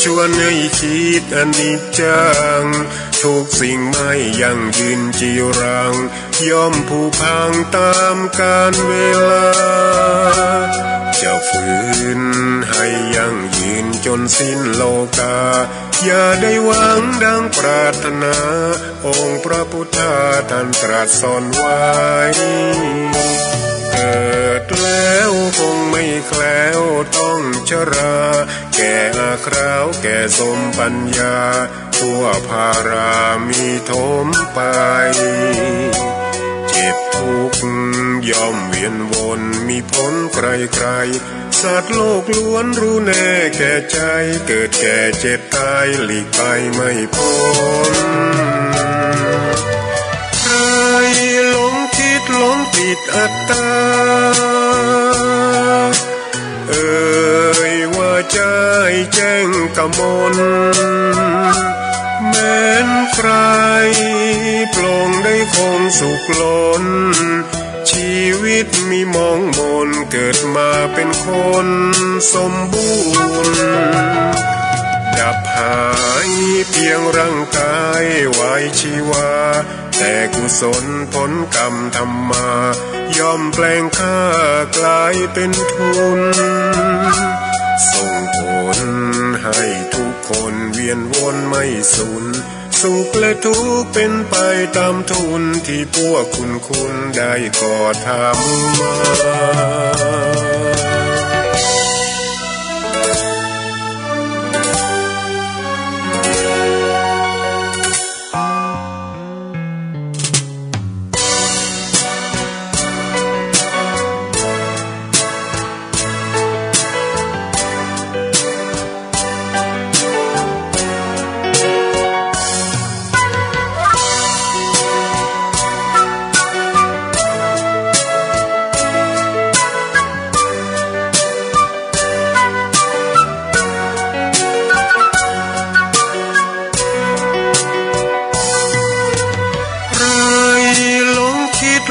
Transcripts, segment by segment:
ชวนให้คิดอนิจจังทุกสิ่งไม่ยั่งยืนจีรังย่อมผุพังตามกาลเวลาจะฝืนให้ยั่งยืนจนสิ้นโลกาอย่าได้หวังดังปรารถนาองค์พระพุทธาท่านตรัสสอนไว้เกิดแล้วคงไม่แคล้วต้องชราแก่อาคราวแก่สมปัญญาทั่วภารามีถมไปเจ็บทุกข์ย่อมเวียนวนมีพ้นไกลๆสัตว์โลกล้วนรู้แน่แก่ใจเกิดแก่เจ็บตายหลีกไปไม่พ้นใครหลงคิดหลงติดอัตตาว่าใจแจ้งกมลแม้นใครปลงได้คงสุขล้นชีวิตมีมองมนเกิดมาเป็นคนสมบูรณ์ดับหายเพียงร่างกายไว้ชีวาแต่กุศลผลกรรมทำมาย่อมแปลงค่ากลายเป็นทุนส่งผลให้ทุกคนเวียนวนไม่สูญสุขและทุกข์เป็นไปตามทุนที่พวกคุณได้ก่อทำมา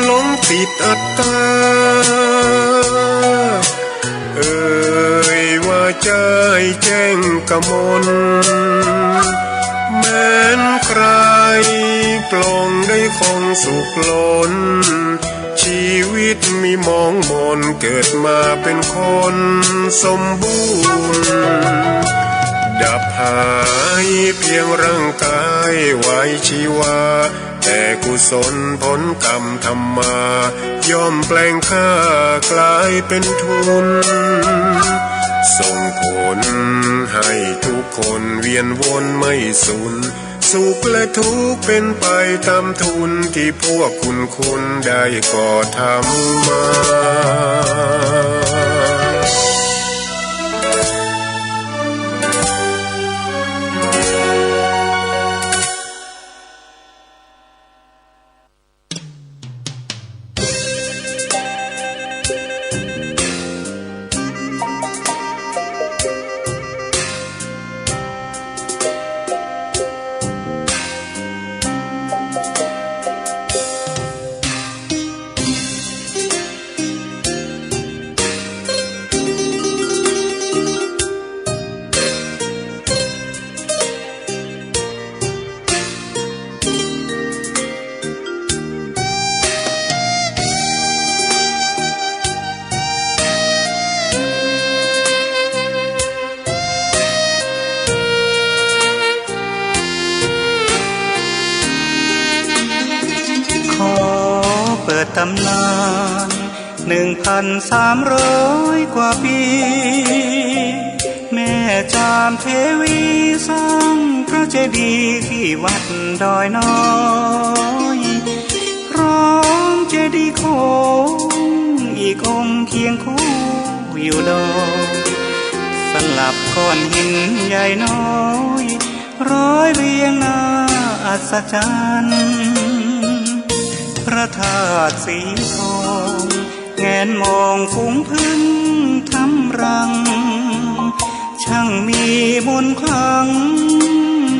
หลงติดอัตตาว่าใจแจ้งกมลแม้นใครปลงได้คงสุขล้นชีวิตมีมองมนเกิดมาเป็นคนสมบูรณ์ดับหายเพียงร่างกายไว้ชีวาแต่กุศลผลกรรมทำมาย่อมแปลงค่ากลายเป็นทุนส่งผลให้ทุกคนเวียนวนไม่สูญสุขและทุกข์เป็นไปตามทุนที่พวกคุณได้ก่อทำมาตำนาน1,300 กว่าปีแม่จามเทวีสร้างพระเจดีย์ที่วัดดอยน้อยพร้อมเจดีย์โค้งอีกองค์เคียงคู่อยู่ดอยสลับก้อนหินใหญ่น้อยร้อยเรียงหน้าอัศจรรย์พระธาตุสีทองแงนมองฝูงพึ่งทำรังช่างมีมนต์ขลัง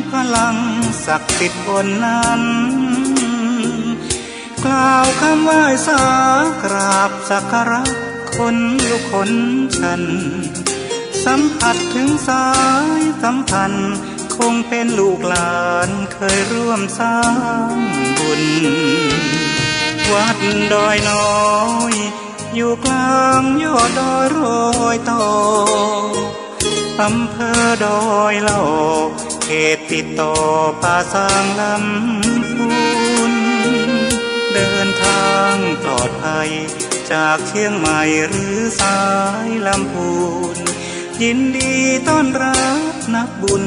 พลังศักดิ์สิทธิ์บนนั้นกล่าวคำไหว้สากราบสักการะคนลุกคนชัน สัมผัสถึงสายสัมพันธ์คงเป็นลูกหลานเคยร่วมสร้างบุญวัดดอยน้อยอยู่กลางยอดดอยโรยต่ออำเภอดอยเหล่าเขตติดต่อป่าสางลำพูนเดินทางปลอดภัยจากเชียงใหม่หรือสายลำพูนยินดีต้อนรับนักบุญ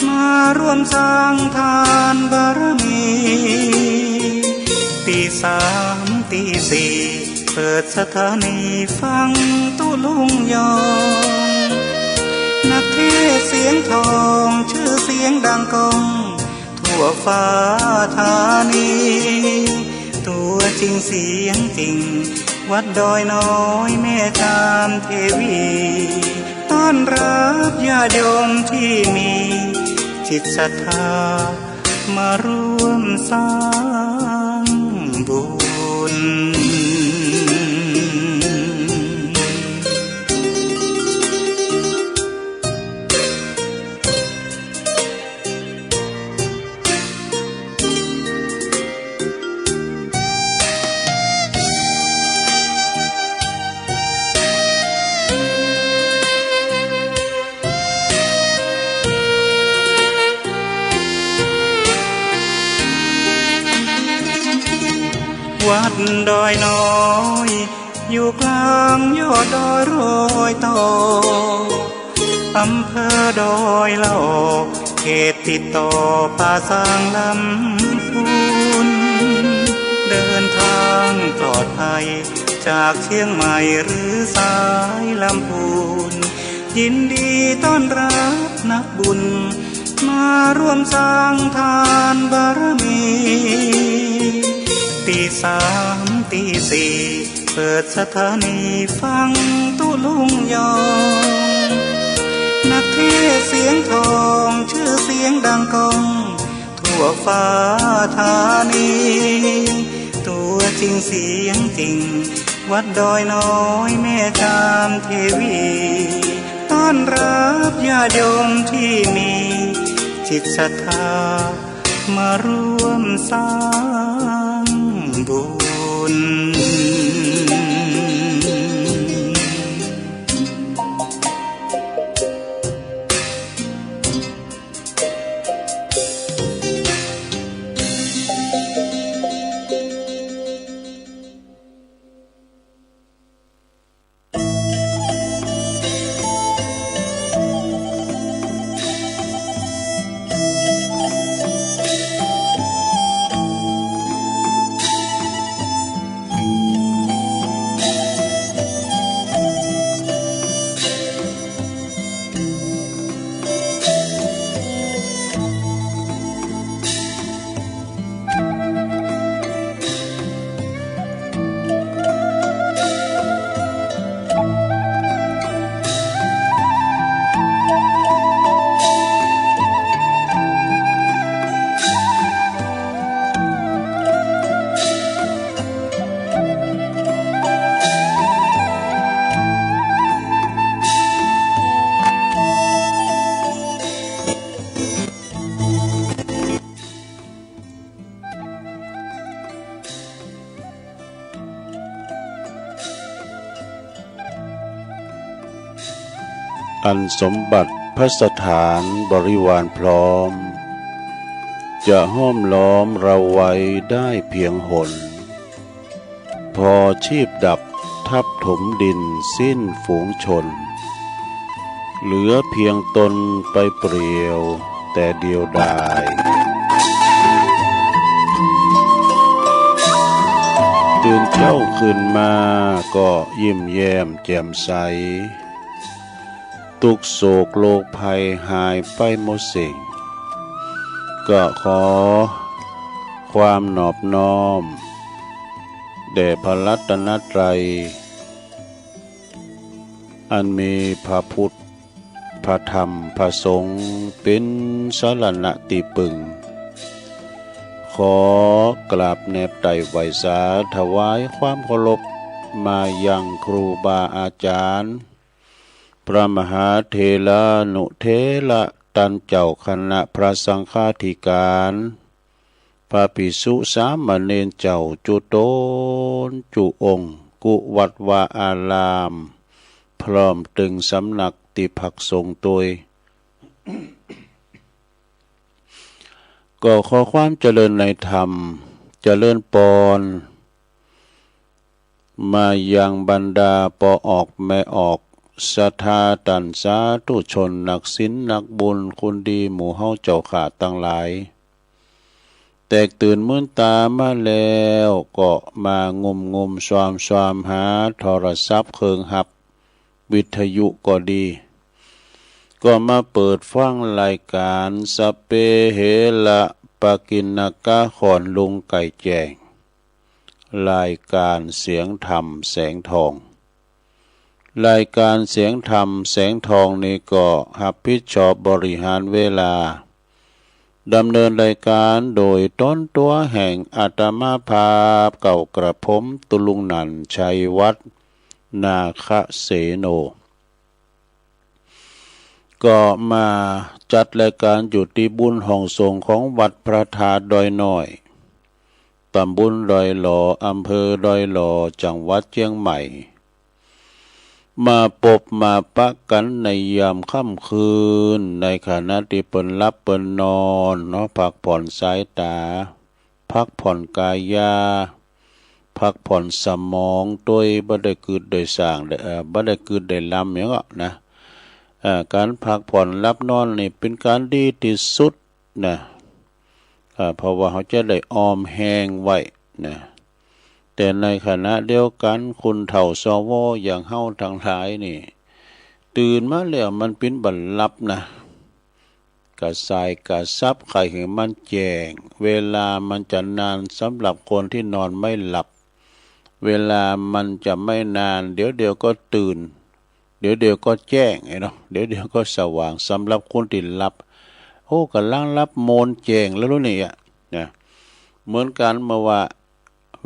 มาร่วมสร้างทานบารมีตีสามตีสี่เปิดสถานีฟังตุลุงยองนักเทศเสียงทองชื่อเสียงดังก้องทั่วฟ้าธานีตัวจริงเสียงจริงวัดดอยน้อยแม่จามเทวีต้อนรับญาติโยมที่มีจิตศรัทธามาร่วมสร้างบุญวัดดอยน้อยอยู่กลางยอดดอยโรยต่ออำเภอดอยเหล่าเขตติดต่อป่าสางลำพูนเดินทางปลอดภัยจากเชียงใหม่หรือสายลำพูนยินดีต้อนรับนักบุญมาร่วมสร้างทานบารมีตีสามตีสี่เปิดสถานีฟังตุลุงยองนักเทศเสียงทองชื่อเสียงดังก้องทั่วฟ้าธานีตัวจริงเสียงจริงวัดดอยน้อยแม่จามเทวีต้อนรับญาติโยมที่มีจิตศรัทธามาร่วมสร้างบุญอันสมบัติพระสถานบริวารพร้อมจะห้อมล้อมเราไว้ได้เพียงหนพอชีพดับทับถมดินสิ้นฝูงชนเหลือเพียงตนไปเปลี่ยวแต่เดียวดายตื่นเช้าขึ้นมาก็ยิ้มแย้มแจ่มใสทุกโศกโลกภัยหายไปหมดสิ่งก็ขอความนอบน้อมแด่พระรัตนตรัยอันมีพระพุทธพระธรรมพระสงฆ์เป็นสรณะที่พึ่งขอกราบแนบไต่ไหวสาถวายความเคารพมายังครูบาอาจารย์ พระมหาเถระนุเถระตันเจ้าคณะพระสังฆาธิการพระภิกษุสามเณรเจ้าจุโตนจุองค์กุวัดวาอารามพร้อมตึงสำนักติภักสงฆ์ตัวก็ขอความเจริญในธรรมเจริญปอนมายังบรรดาปอออกแม่ออกศรัทธาตันสาธุชนนักศีลนักบุญคุณดีหมู่เฮาเจ้าขาตั้งหลายแตกตื่นมื่นตามาแล้วก็มางมสวามหาโทรศัพท์เครื่องหับวิทยุก็ดีก็มาเปิดฟังรายการสเปเหระปกิณกะขอนลุงไก่แจงรายการเสียงธรรมแสงทองรายการเสียงธรรมแสงทองนี้ก็รับผิดชอบบริหารเวลาดำเนินรายการโดยต้นตัวแห่งอาตมาภาพเก่ากระผมตุลุงนันชัยวัฒน์นาคเสโนก็มาจัดรายการอยู่ที่บุญห้องสงฆ์ของวัดพระธาตุดอยน้อยตำบลดอยหล่ออำเภอดอยหล่อจังหวัดเชียงใหม่มาปบมาปะกันในยามค่ำคืนในขณะที่เปิ้นหลับเปิ้นนอนเนาะพักผ่อนสายตาพักผ่อนกายาพักผ่อนสมองโดยบ่ได้กึดได้สร้างบ่ได้กึดได้ลำอย่างก็นะการพักผ่อนหลับนอนนี่เป็นการดีที่สุดนะเพราะว่าเขาจะได้ออมแห้งไว้นะแต่ในขณะเดียวกันคุณเฒ่าสวอย่างเฮาทั้งหลายนี่ตื่นมาแล้วมันเป็นบัดลับนะกะสายกะซับไข่ให้มันแจ้งเวลามันจะนานสำหรับคนที่นอนไม่หลับเวลามันจะไม่นานเดี๋ยวก็ตื่นเดี๋ยวก็แจ้งเนาะเดี๋ยวก็สว่างสำหรับคนที่หลับโอ้กำลังรับโมนแจ้งแล้วรู้นี่นะเหมือนกันมาว่า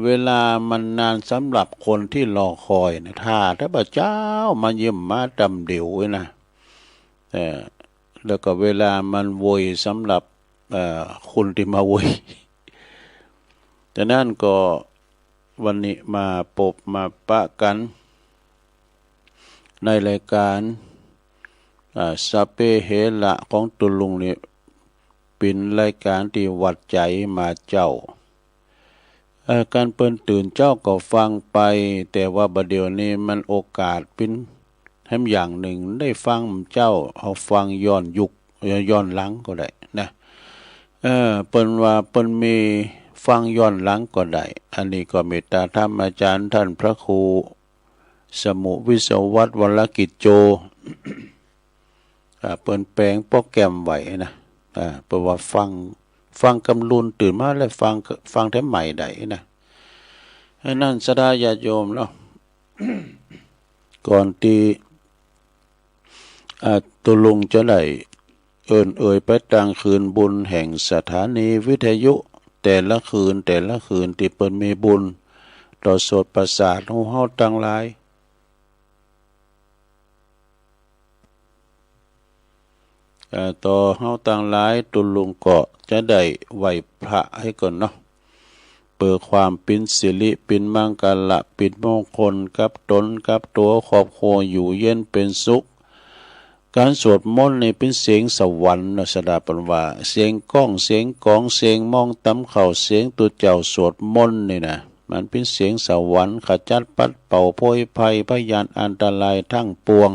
เวลามันนานสำหรับคนที่รอคอยนะถ้าพระเจ้ามาเยี่ยมมาดำเดียวไว้นะแล้วก็เวลามันโวยสำหรับคนที่มาโวยแต่นั่นก็วันนี้มาปบมาปะกันในรายการสเปเหระของตุลุงนี่เป็นรายการที่วัดใจมาเจ้าการเปิ้นตื่นเจ้าก็ฟังไปแต่ว่าบัดเดี๋ยวนี้มันโอกาสเป็นให้อย่างหนึ่งได้ฟังเจ้าเอาฟังย้อนยุคย้อนหลังก็ได้นะเปิ้นว่าเปิ้นมีฟังย้อนหลังก็ได้อันนี้ก็เมตตาธรรมอาจารย์ท่านพระครูสมุวิศวัตรวรกิจโจเปิ้นแปลงโปรแกรมไว้นะเปิ้นว่าฟังกำลุนตื่นมาแล้วฟังแท้ใหม่ได้นะนั่นสดาญาติโยมเนาะ ก่อนที่ตุลุงจะได้เอ่ยไปตางคืนบุญแห่งสถานีวิทยุแต่ละคืนที่เปิ้นมีบุญต่อโสตประสาทของเฮาทั้งหลายต่อเฮาต่างหลายตุลุงก็จะได้ไหวพระให้ก่อนเนาะเปิดความเป็นสิริเป็นมังกรเป็นมงคลกับตนกับตัวครอบครัวอยู่เย็นเป็นสุขการสวดมนต์นี่เป็นเสียงสวรรค์นะสดาปนว่าเสียงก้องเสียงกองเสียงมองตำเข่าเสียงตัวเจ้าสวดมนต์นี่นะมันเป็นเสียงสวรรค์ขจัดปัดเป่าโพยภัยพยานอันตรายทั้งปวง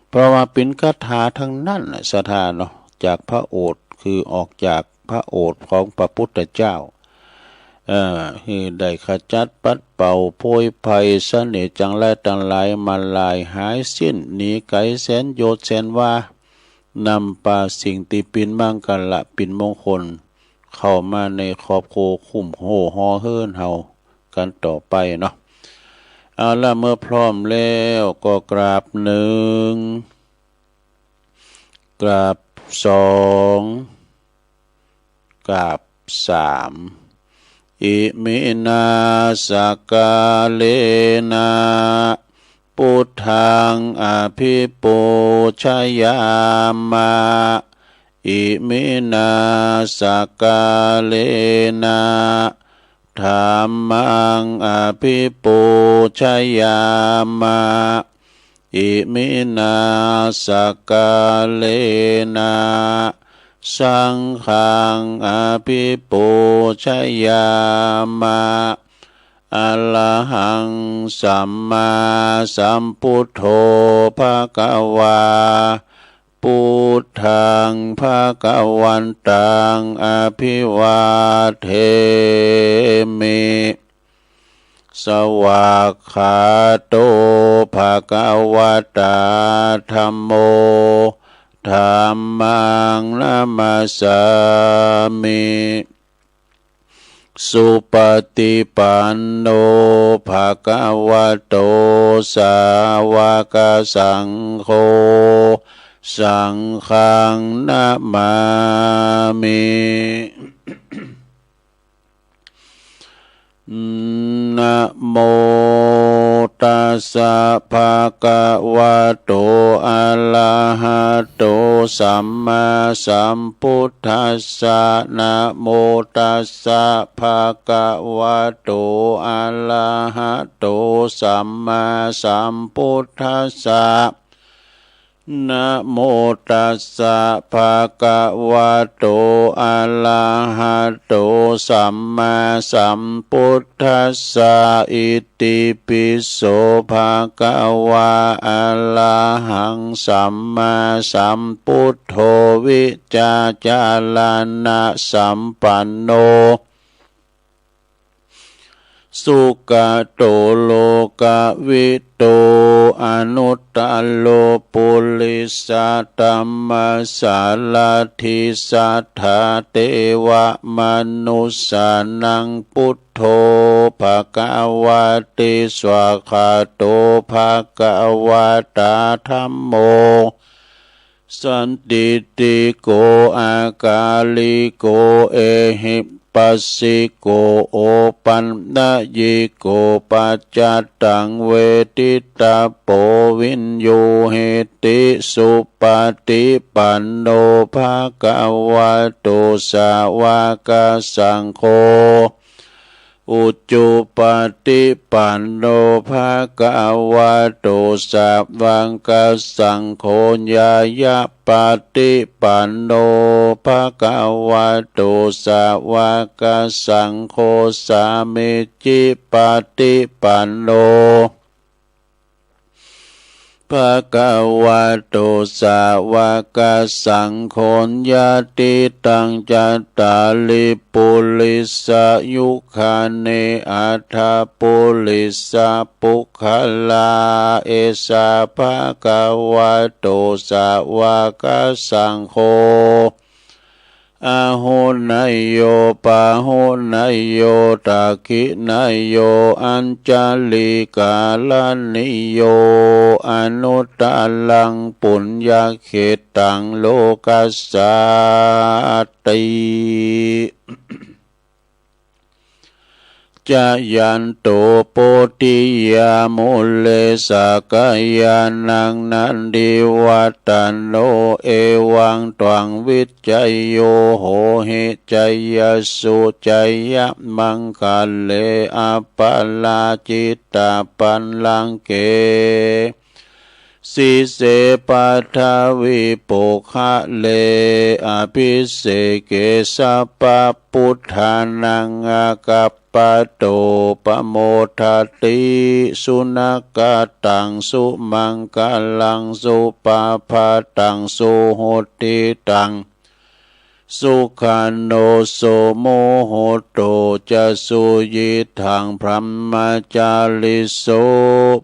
เพราะว่าเป็นคาถาทั้งนั้นสถานเนาะจากพระโอษฐ์คือออกจากพระโอษฐ์ของพระพุทธเจ้าคือได้ขจัดปัดเป่าโพยภัยเสน่ห์จังไรต่างหลายมาลายหายสิ้นหนีไกลแสนโยชน์แสนว่านำปาสิ่งที่ปินมังกรปินมงคลเข้ามาในครอบครัวคุ้มโหฮอเฮิรนเฮากันต่อไปเนาะเอาล่ะเมื่อพร้อมแล้วก็กราบหนึ่งกราบสองกราบสามอิมินาสกาเลนะ พุทธังอภิปูชยามะอิมินาสกาเลนะธัมมังอภิปูชยามะอิมินาสกาเลนะสังฆังอภิปูชยามะอะระหังสัมมาสัมพุทโธภะคะวาพุทธังภะคะวันตังอภิวาเทมิสวากขาโตภะคะวะตาธัมโมธัมมังนะมัสสามิสุปฏิปันโนภะคะวะโตสาวกสังโฆสังฆังนะมามินะโมตัสสะภะคะวะโตอะระหะโตสัมมาสัมพุทธัสสะนะโมตัสสะภะคะวะโตอะระหะโตสัมมาสัมพุทธัสสะนะโมตัสสะภะคะวะโตอะระหะโตสัมมาสัมพุทธัสสะอิติปิโสภะคะวะอะระหังสัมมาสัมพุทโธวิจาจารณะสัมปันโนสุขโตโลกวิโตอนุตตโลปุริสตัมมัสสาลัทธิสัทธาเทวมนุสสานังพุทโธภคะวะติสวากขาโตภคะวะตาธัมโมสันติติโกอากาลิโกเอหิปัสสิโกโอปันนะยิโกปัจจตังเวทิตาโปวินโยเหติสุปฏิปันโนภะคะวะโตสาวกสังโฆอุจจุปฏิปันโนภะคะวะโตสาวกสังโฆญายะปฏิปันโนภะคะวะโตสาวกสังโฆสามิจิปฏิปันโนภะคะวะโตสาวกสังโฆญาติตังจัตตาลิปุริสยุคาเนอัฏฐปุริสปุคคลาเอสะภะคะวะโตสาวกสังโฆอาหุนายโยปาหุนายโยตาคินายโยอัญจลิกาลนิโยอนุตตลังปุญญเขตังโลกัสสติจายันโตโปติยามุเลสกายานังนันดิวัตันโนเอวังตวังวิจัยโยโหหิจัยยสุจัยยมังคะเลอปาลาจิตตาปันลังเกสิเสปัทวิปุคะเลอภิเสเกสัพพพุทธานังอากัปปะโตปโมทติสุนักตังสุมังคลังสุปาภาตังสุโหติตังสุขันโนโสโมโหโตจะสุยิทังพรหมจาริโส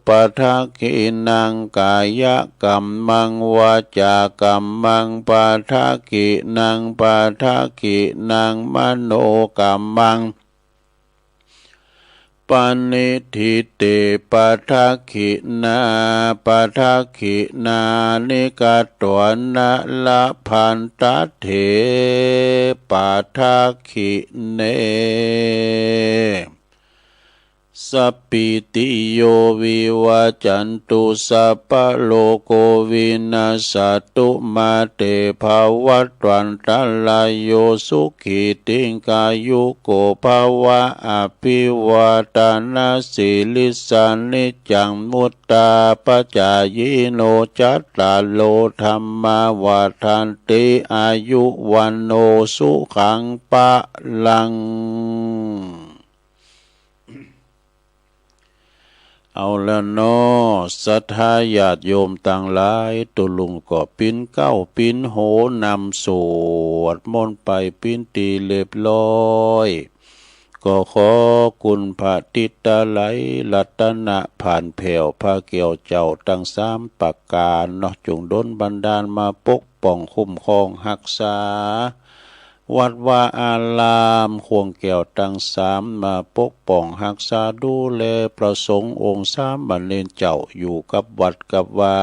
ปทักขินังกายกัมมังวาจากัมมังปทักขินังปทักขินังมโนกัมมังปณิทิเตปทักขินาปทักขินานิกาตวนะละพันตเถปทักขิเนส สัพพิติโยวิวัจจันตุสัพพะโลกวินาศตุมาเตภวัตวันตรายโยสุขิติกายุโกภวะอภิวาทนาสิลิสานิจังมุตตาปัจจายโนจัตตาโลธรรมาวาทันติอายุวันโนสุขังปะลังเอาละเนาะศรัทธาญาติโยมต่างหลายตุลุงก็ปิ้นเก้าปิ้นโหนำสวดมนต์ไปปิ้นตีเรียบร้อยก็ขอคุณพระติตาไหลรัตนะผ่านแผ่วพระเกี่ยวเจ้าตั้งสามประการเนาะจงดลบันดาลมาปกป้องคุ้มครองรักษาวัดวาอารามควงแก้วตั้งสามมาปกป้องรักษาดูแลประสงค์องค์สามบัณฑิตเจ้าอยู่กับวัดกับว่า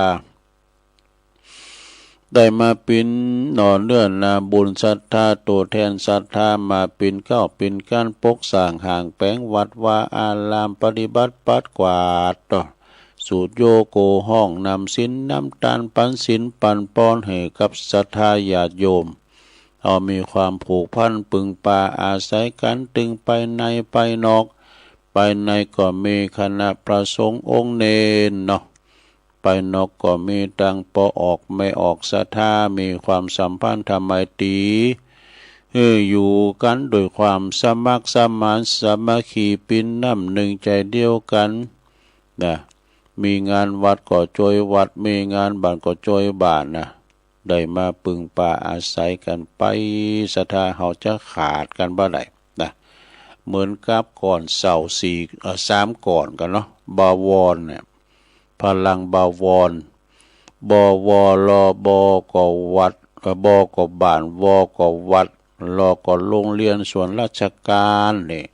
ได้มาปินหน่อเนื่อนาบุญศรัทธาตัวแทนศรัทธามาปินเก้าปินก้านปกสร้างห่างแปลงวัดวาอารามปฏิบัติปัดกวาดต่อสูตรโยโกห้องนำสินน้ำตาลปันสินปันป้อนให้กับศรัทธาญาติโยมเอามีความผูกพันปึงปาอาศัยกันตึงไปในไปนอกไปในก็มีคณะประสงค์องค์เนนเนาะไปนอกก็มีดังปอออกไม่ออกศรัทธามีความสัมพันธ์ธรรมตรีอยู่กันโดยความสมัครสมานสามัคคีเป็นน้ำหนึ่งใจเดียวกันนะมีงานวัดก็ช่วยวัดมีงานบ้านก็ช่วยบ้านนะได้มาปึงป่าอาศัยกันไปศรัทธาเขาจะขาดกันบ่ได้นะเหมือนกับก่อนเสาสามก่อนกันเนาะบาวรเนี่ยพลังบาวรบวรบก็วัดบก็บ้านวก็วัดรก็โรงเรียนส่วนราชการนี่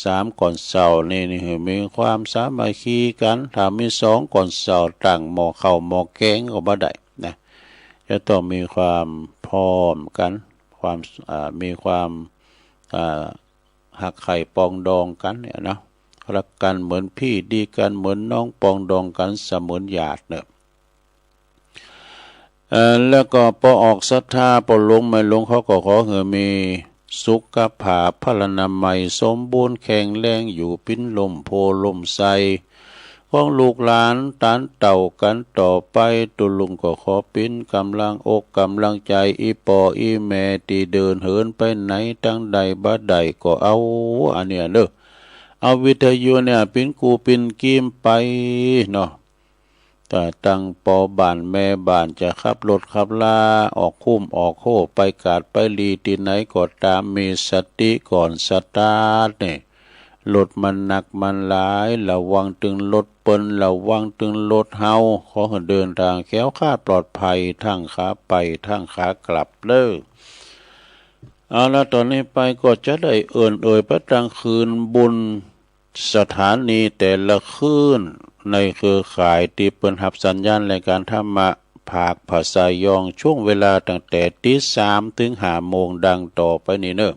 สามก่อนเสานี่มีความสามัคคีกันถ้ามีสองก่อนเสาตั้งหม้อข้าวหม้อแกงก็บ่ได้นะจะต้องมีความพร้อมกันมีความหักไข่ปองดองกันเนี่ยเนาะรักกันเหมือนพี่ดีกันเหมือนน้องปองดองกันเสมือนญาติเนี่ยแล้วก็พอออกศรัทธาพอลงไม่ลงเขาก็ขอให้มีสุขภาพพลานามัยสมบูรณ์แข็งแรงอยู่ปิ้นลมโพลมใสของลูกหลานตานเต่ากันต่อไปตุลุงก็ขอปิ้นกำลังอกกำลังใจอีปออีแม่ที่เดินเหินไปไหนตั้งใดบัดใดก็เอาอันเนี้ยเด้อเอาวิทยุเนี่ยปิ้นกูปิ้นกิมไปเนาะแต่ตั้งปอบ้านแม่บ้านจะขับรถขับลาออกคุ้มออกโคไปกาดไปลีที่ไหนก็ตามมีสติก่อนสตาร์ทเนี่ยรถมันหนักมันหลายระวังตึงรถเปิ้นระวังตึงรถเฮาขอให้เดินทางแคล้วคลาดปลอดภัยทั้งขาไปทั้งขากลับเด้อเอาละตอนนี้ไปก็จะได้เอ่ยพระกลางคืนบุญสถานีแต่ละคืนในเครือข่ายที่เปิ้นรับสัญญาณรายการธรรมะภาคภาษายองช่วงเวลาตั้งแต่ตี 3 ถึง 5 โมงดังต่อไปนี้เนอะ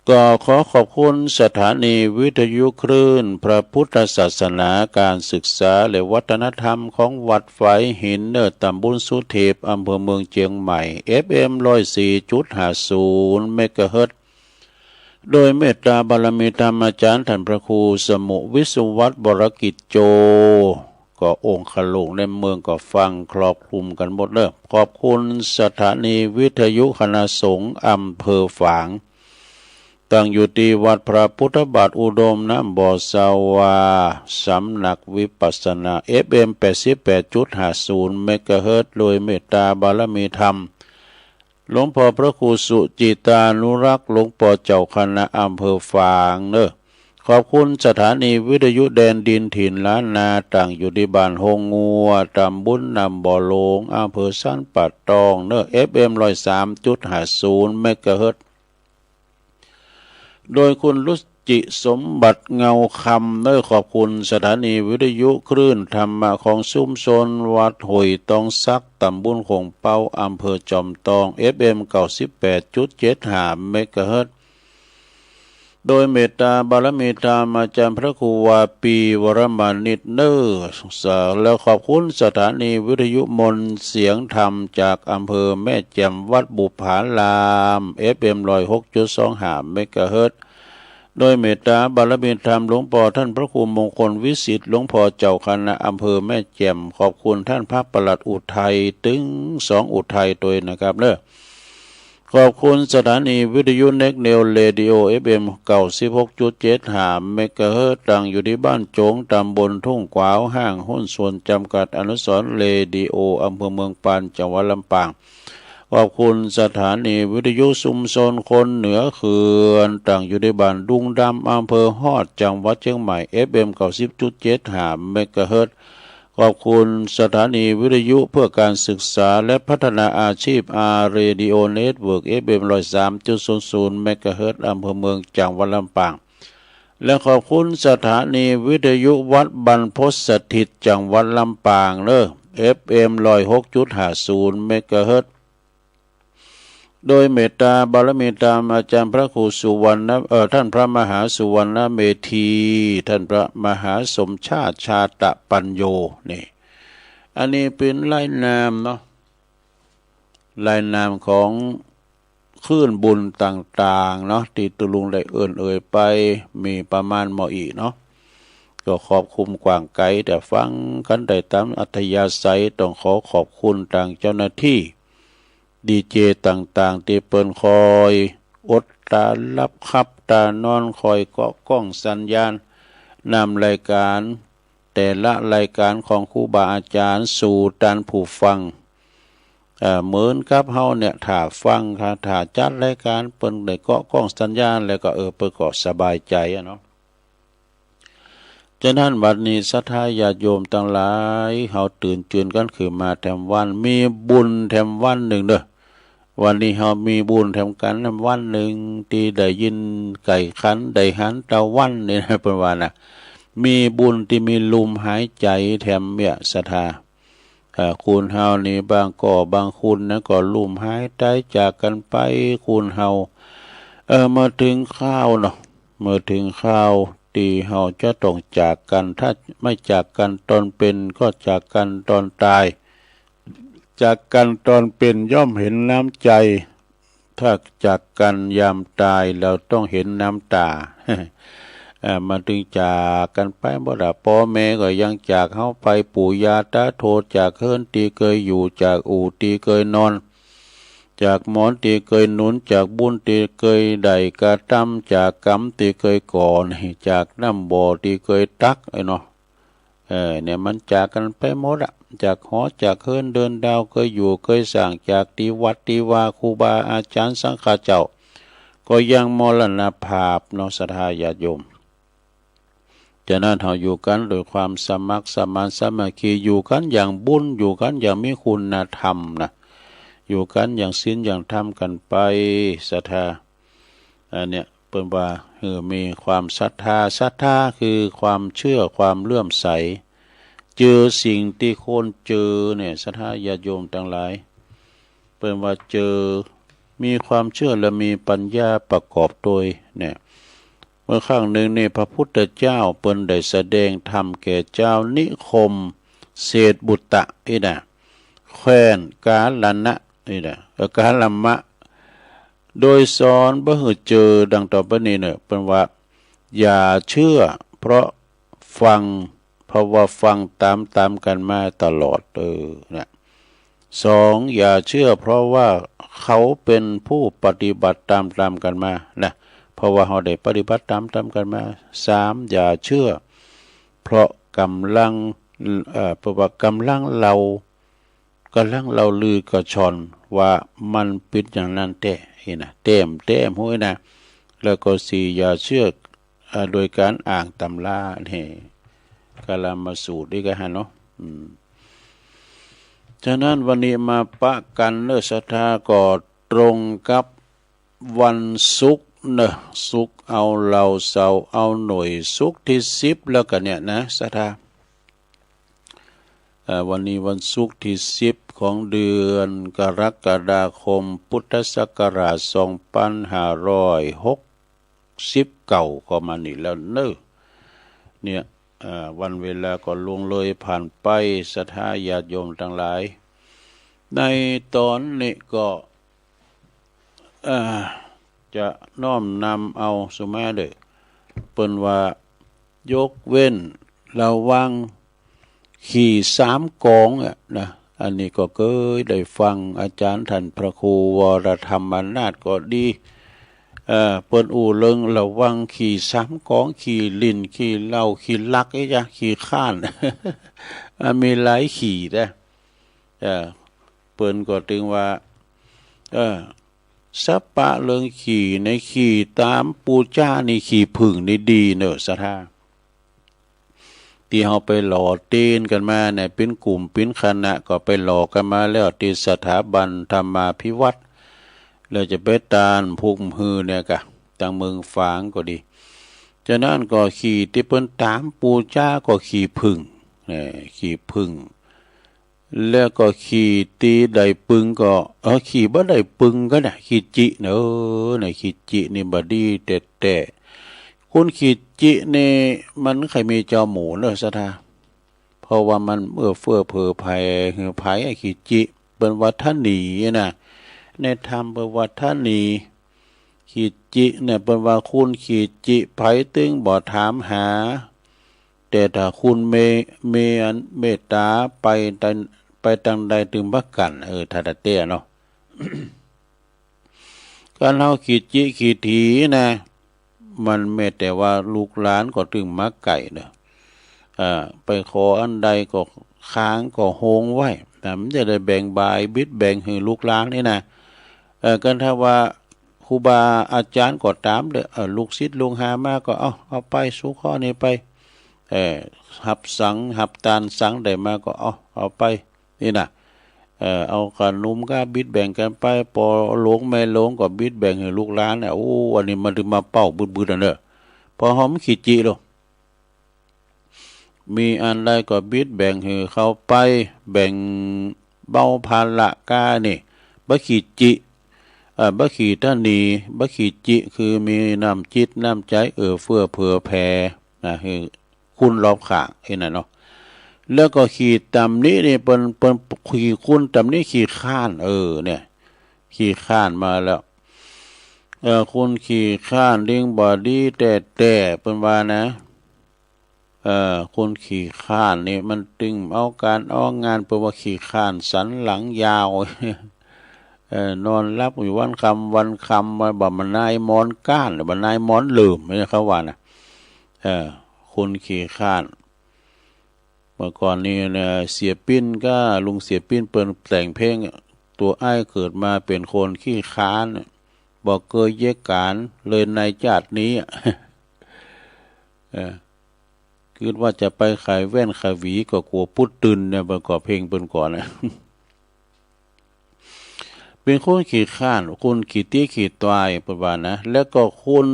ก็ขอขอบคุณสถานีวิทยุคลื่นพระพุทธศาสนาการศึกษาและวัฒนธรรมของวัดไฟหินเนอตำบลสุเทพอำเภอเมืองเชียงใหม่ FM 104.50 เมกะเฮิรตซ์โดยเมตตาบารมีธรรมอาจารย์ท่านพระครูสมุวิสุวัฒน์บรกิจโจก็องค์ขลุงในเมืองก็ฟังครอบคลุมกันหมดเลยขอบคุณสถานีวิทยุคณะสงฆ์อำเภอฝางตั้งอยู่ที่วัดพระพุทธบาทอุดมน้ำบ่อสาวาสำนักวิปัสสนา FM 88.50 เมกะเฮิรตซ์โดยเมตตาบารมีธรรมหลวงพ่อพระครูสุจิตานุรักษ์หลวงพ่อเจ้าคณะอำเภอฝางเนอะขอบคุณสถานีวิทยุแดนดินถิ่นล้านนาตั้งอยู่ที่บ้านหงงัวตำบลนำบ่อโลงอำเภอสันป่าตองเนอะ FM 103.50 เมกะเฮิรตซ์โดยคุณรุจิสมบัติเงาคำได้ขอบคุณสถานีวิทยุคลื่นธรรมะของชุมชนวัดห้วยตองซักตำบลคงเป้าอำเภอจอมทอง FM 98.75 เมกะเฮิรตซ์ โดยเมตตาบารมีธรรมอาจารย์พระครูวาปีวรมานิตเนอร์แล้วขอบคุณสถานีวิทยุมนเสียงธรรมจากอำเภอแม่แจ่มวัดบุพาราม FM 106.25 เมกะเฮิรตซ์โดยเมตตาบารมีธรรมหลวงพ่อท่านพระครูมงคลวิสิทธิ์หลวงพ่อเจ้าคณะอำเภอแม่แจ่มขอบคุณท่านพระปลัดอุทัยถึง2อุทัยตัวนะครับเด้อขอบคุณสถานีวิทยุเน็กเนลเรดิโอ FM 96.75 เมกะเฮิรตซ์ตั้งอยู่ที่บ้านโจงตำบลทุ่งกวาวห้างหุ้นส่วนจำกัดอนุสรณ์เรดิโออำเภอเมืองปานจังหวัดลำปางขอบคุณสถานีวิทยุชุมชนคนเหนือเขื่อนตั้งอยู่ในบ้านดุงดำอำเภอฮอดจังหวัดเชียงใหม่ FM 90.75 เมกะเฮิรตซ์ขอบคุณสถานีวิทยุเพื่อการศึกษาและพัฒนาอาชีพเรดิโอเน็ตเวิร์ก FM 103.00 เมกะเฮิรตซ์อำเภอเมืองจังหวัดลำปางและขอบคุณสถานีวิทยุวัดบรรพตสถิตจังหวัดลำปางFM 106.50 เมกะเฮิรตซ์โดยเมตตาบารมีธรรมอาจารย์พระครูสุวรรณท่านพระมหาสุวรรณเมธีท่านพระมหาสมชาติชาตปัญโยนี่อันนี้เป็นลายนามเนาะลายนามของคลื่นบุญต่างๆเนาะที่ตุลุงได้เอ่ยไปมีประมาณหมออีเนาะก็ขอบคุณกว้างไกลแต่ฟังกันได้ตามอัธยาศัยต้องขอบคุณทางเจ้าหน้าที่ดีเจต่างๆที่เปิ้นคอยอดตารับขับตานอนคอยเกาะกล้องสัญญาณนำรายการแต่ละรายการของครูบาอาจารย์สู่ท่านผู้ฟังเหมือนกับเฮาเนี่ยถ้าฟังค่ะถ้าจัดรายการเปิ้นได้เกาะกล้องสัญญาณแล้วก็เปิ้นก็สบายใจเนาะฉะนั้นบัดนี้ศรัทธาญาติโยมทั้งหลายเฮาตื่นเจือนกันขึ้นมาแถมวันมีบุญแถมวันหนึ่งเด้อวันนี้เรามีบุญแถมกันวันหนึ่งที่ได้ยินไก่ขันได้หันตะวันนี่นะเป็นว่านะมีบุญที่มีลมหายใจแถมเนี่ยศรัทธาคุณเฮานี่บางก่อบางคุณนะก็ลมหายใจจากกันไปคุณเฮามาถึงข้าวเนาะมาถึงข้าวที่เฮาจะต้องจากกันถ้าไม่จากกันตอนเป็นก็จากกันตอนตายจากกันตอนเป็นย่อมเห็นน้ำใจถ้าจากกันยามตายเราต้องเห็นน้ำตา มันถึงจากกันไปบ่ได้พ่อแม่ก็ยังจากเฮาไปปู่ย่าตาโทจากเฮิรนที่เคยอยู่จากอู่ที่เคยนอนจากหมอนที่เคยหนุนจากบุญที่เคยได้กระทำจากกรรมที่เคยก่อจากน้ำบ่อที่เคยตักเนาะเนี่ยมันจากกันไปหมดอะจากหอจากเฮิรนเดินดาวเคยอยู่เคยสร้างจากที่วัดที่วาครูบาอาจารย์สังฆเจ้าก็ยังมรณภาพเนาะศรัทธาญาติโยมฉะนั้นเราอยู่กันโดยความสมัครสมานสามัคคีอยู่กันอย่างบุญอยู่กันอย่างมีคุณธรรมนะอยู่กันอย่างศีลอย่างธรรมกันไปศรัทธาอันเนี้ยเปิ้นว่ามีความศรัทธาคือความเชื่อความเลื่อมใสเจอสิ่งที่คนเจอเนี่ยศรัทธาญาติโยมทั้งหลายเปิ้นว่าเจอมีความเชื่อและมีปัญญาประกอบโดยเนี่ยเมื่อครั้งหนึ่งนี่พระพุทธเจ้าเปิ้นได้แสดงธรรมแก่เจ้านิคมเศรษฐบุตตะนะแคว้นกาฬนะนะกาลัมมะโดยสอนบ่ให้เจอดังต่อไปนี้เนี่ยเปิ้นว่าอย่าเชื่อเพราะฟังเพราะว่าฟังตามกันมาตลอดนะ2อย่าเชื่อเพราะว่าเขาเป็นผู้ปฏิบัติตามกันมานะเพราะว่าเขาได้ปฏิบัติตามกันมา3อย่าเชื่อเพราะกำลังเพราะว่ากำลังเราลือกระชอนว่ามันเป็นอย่างนั้นแท้นะเต็มห้วยนะแล้วก็4อย่าเชื่อโดยการอ่างตำรานี่กาลามาสูตรนี่ก็ฮะเนาะฉะนั้นวันนี้มาปะกันเนศรัทธาก็ตรงกับวันศุกร์เนอะศุกร์เอาเราเสาร์เอาหน่วยศุกร์ที่10แล้วกันเนี่ยนะศรัทธาวันนี้วันศุกร์ที่10ของเดือนกรกฎาคมพุทธศักราช2560 60เก่าก็มานี่แล้วเนอะเนี่ยวันเวลาก็ล่วงเลยผ่านไปศรัทธาญาติโยมทั้งหลายในตอนนี้ก็จะน้อมนำเอาสุมาเด้อเปิ้นว่ายกเว้นระวังขี่3กองนะอันนี้ก็เคยได้ฟังอาจารย์ท่านพระครูวรธรรมนาถก็ดีเปิ้นอู่เริงระวังขี่3กองขี่ลิ้นขี่เหล้าขี่ลักไอ้จ้ะขี่ข้านมีหลายขี่นะเปิ้นก็ถึงว่าสัปปะเรื่องขี่ในขี่ตามปูจ้านี่ขี่ผึ่งนี่ดีเนอะสะท่าที่เฮาไปหล่อเต้นกันมาเนี่ยเป็นกลุ่มเป็นคณะก็ไปหล่อกันมาแล้วที่สถาบันธรรมาภิวัตน์แล้วจะไปตานภูมิฮือเนี่ยกะทางเมืองฝางก็ดีฉะนั้นก็ขี่ที่เปิ้นตามปูจ้าก็ขี่ผึ่งขี่ผึ่งแล้วก็ขี่ตีได้ปึงก็ขี่บ่ได้ปึงก็ได้ขี่จิเนอะขี่จินี่บ่ดีแต่คุณขี่จินี่มันใครมีเจ้าหมูเนอะสะท่าเพราะว่ามันเอื้อเฟื้อเผื่อไผ่หือไผ่ขี่จิเป็นวัฒนีนะในธรรมเป็นวัฒนีขี่จิเนี่ยเป็นว่าคุณขี่จิไผ่ตึงบ่ถามหาแต่ถ้าคุณเมตตาไปทางใดถึงบักกันถ้าเตี้ยเนาะ การเฮาขีดจิขีดถีนะมันแม้แต่ว่าลูกหลานก็ถึงมักไก่เนาะไปขออันใดก็ค้างก็โฮงไว้แต่มันจะได้แบ่งบายบิดแบ่งให้ลูกหลานนี่นะกันถ้าว่าครูบาอาจารย์ก็ตามเด้อลูกศิษย์ลุงหามาก็เอาไปสู่ข้อนี้ไปหับสังหับตานสังได้มาก็เอาไปนี่นะเอาขนมก็บิดแบ่งกันไปพอหลงไม่หลงก็บิดแบ่งให้ลูกหลานเนี่ยโอ้อันนี้มันถึงมาเป้าบึ้ดๆนั่นเด้อพอหอมขีดจิโลมีอันใดก็บิดแบ่งให้เขาไปแบ่งเบาภาระกานี่บ่ขีดจิบ่ขีดท่านีบ่ขีดจิคือมีน้ำจิตน้ำใจเฟื้อเผื่อแผ่นะคือคุณรอบข้างเห็นน่ะเนาะแล้วก็ขีดต่ำนี้นี่เป็นขีดคุณต่ำนี้ขีดข้านเนี่ยขีดข้านมาแล้วคุณขีดข้านเลี้ยงบอดี้แต่เป็นว่านะคนขี่ข้านนี่มันตึงเอาการเอางานเป็นว่าขี่ข้านสันหลังยาวนอนรับอยู่วันคำมาบ่มันนายมอนก้านหรือบ่นายมอนลืมไม่ใช่เขาว่านะคนขี่ข้านเมื่อก่อนนี้เนี่ยเสียปิ้นก็ลุงเสียปิ้นเปิ้นแต่งเพลงตัวอ้ายเกิดมาเป็นคนขี้ค้านบอกเกยเยกการเลยในชาตินี้คิดว่าจะไปขายแว่นขายหวีก็กลัวพุดตื่นเนี่ยประกอบเพลงเปิ้นก่อนนะเป็นคนขี่ข้านคนขี่เตี้ยขี่ตายประมาณนะแล้วก็คน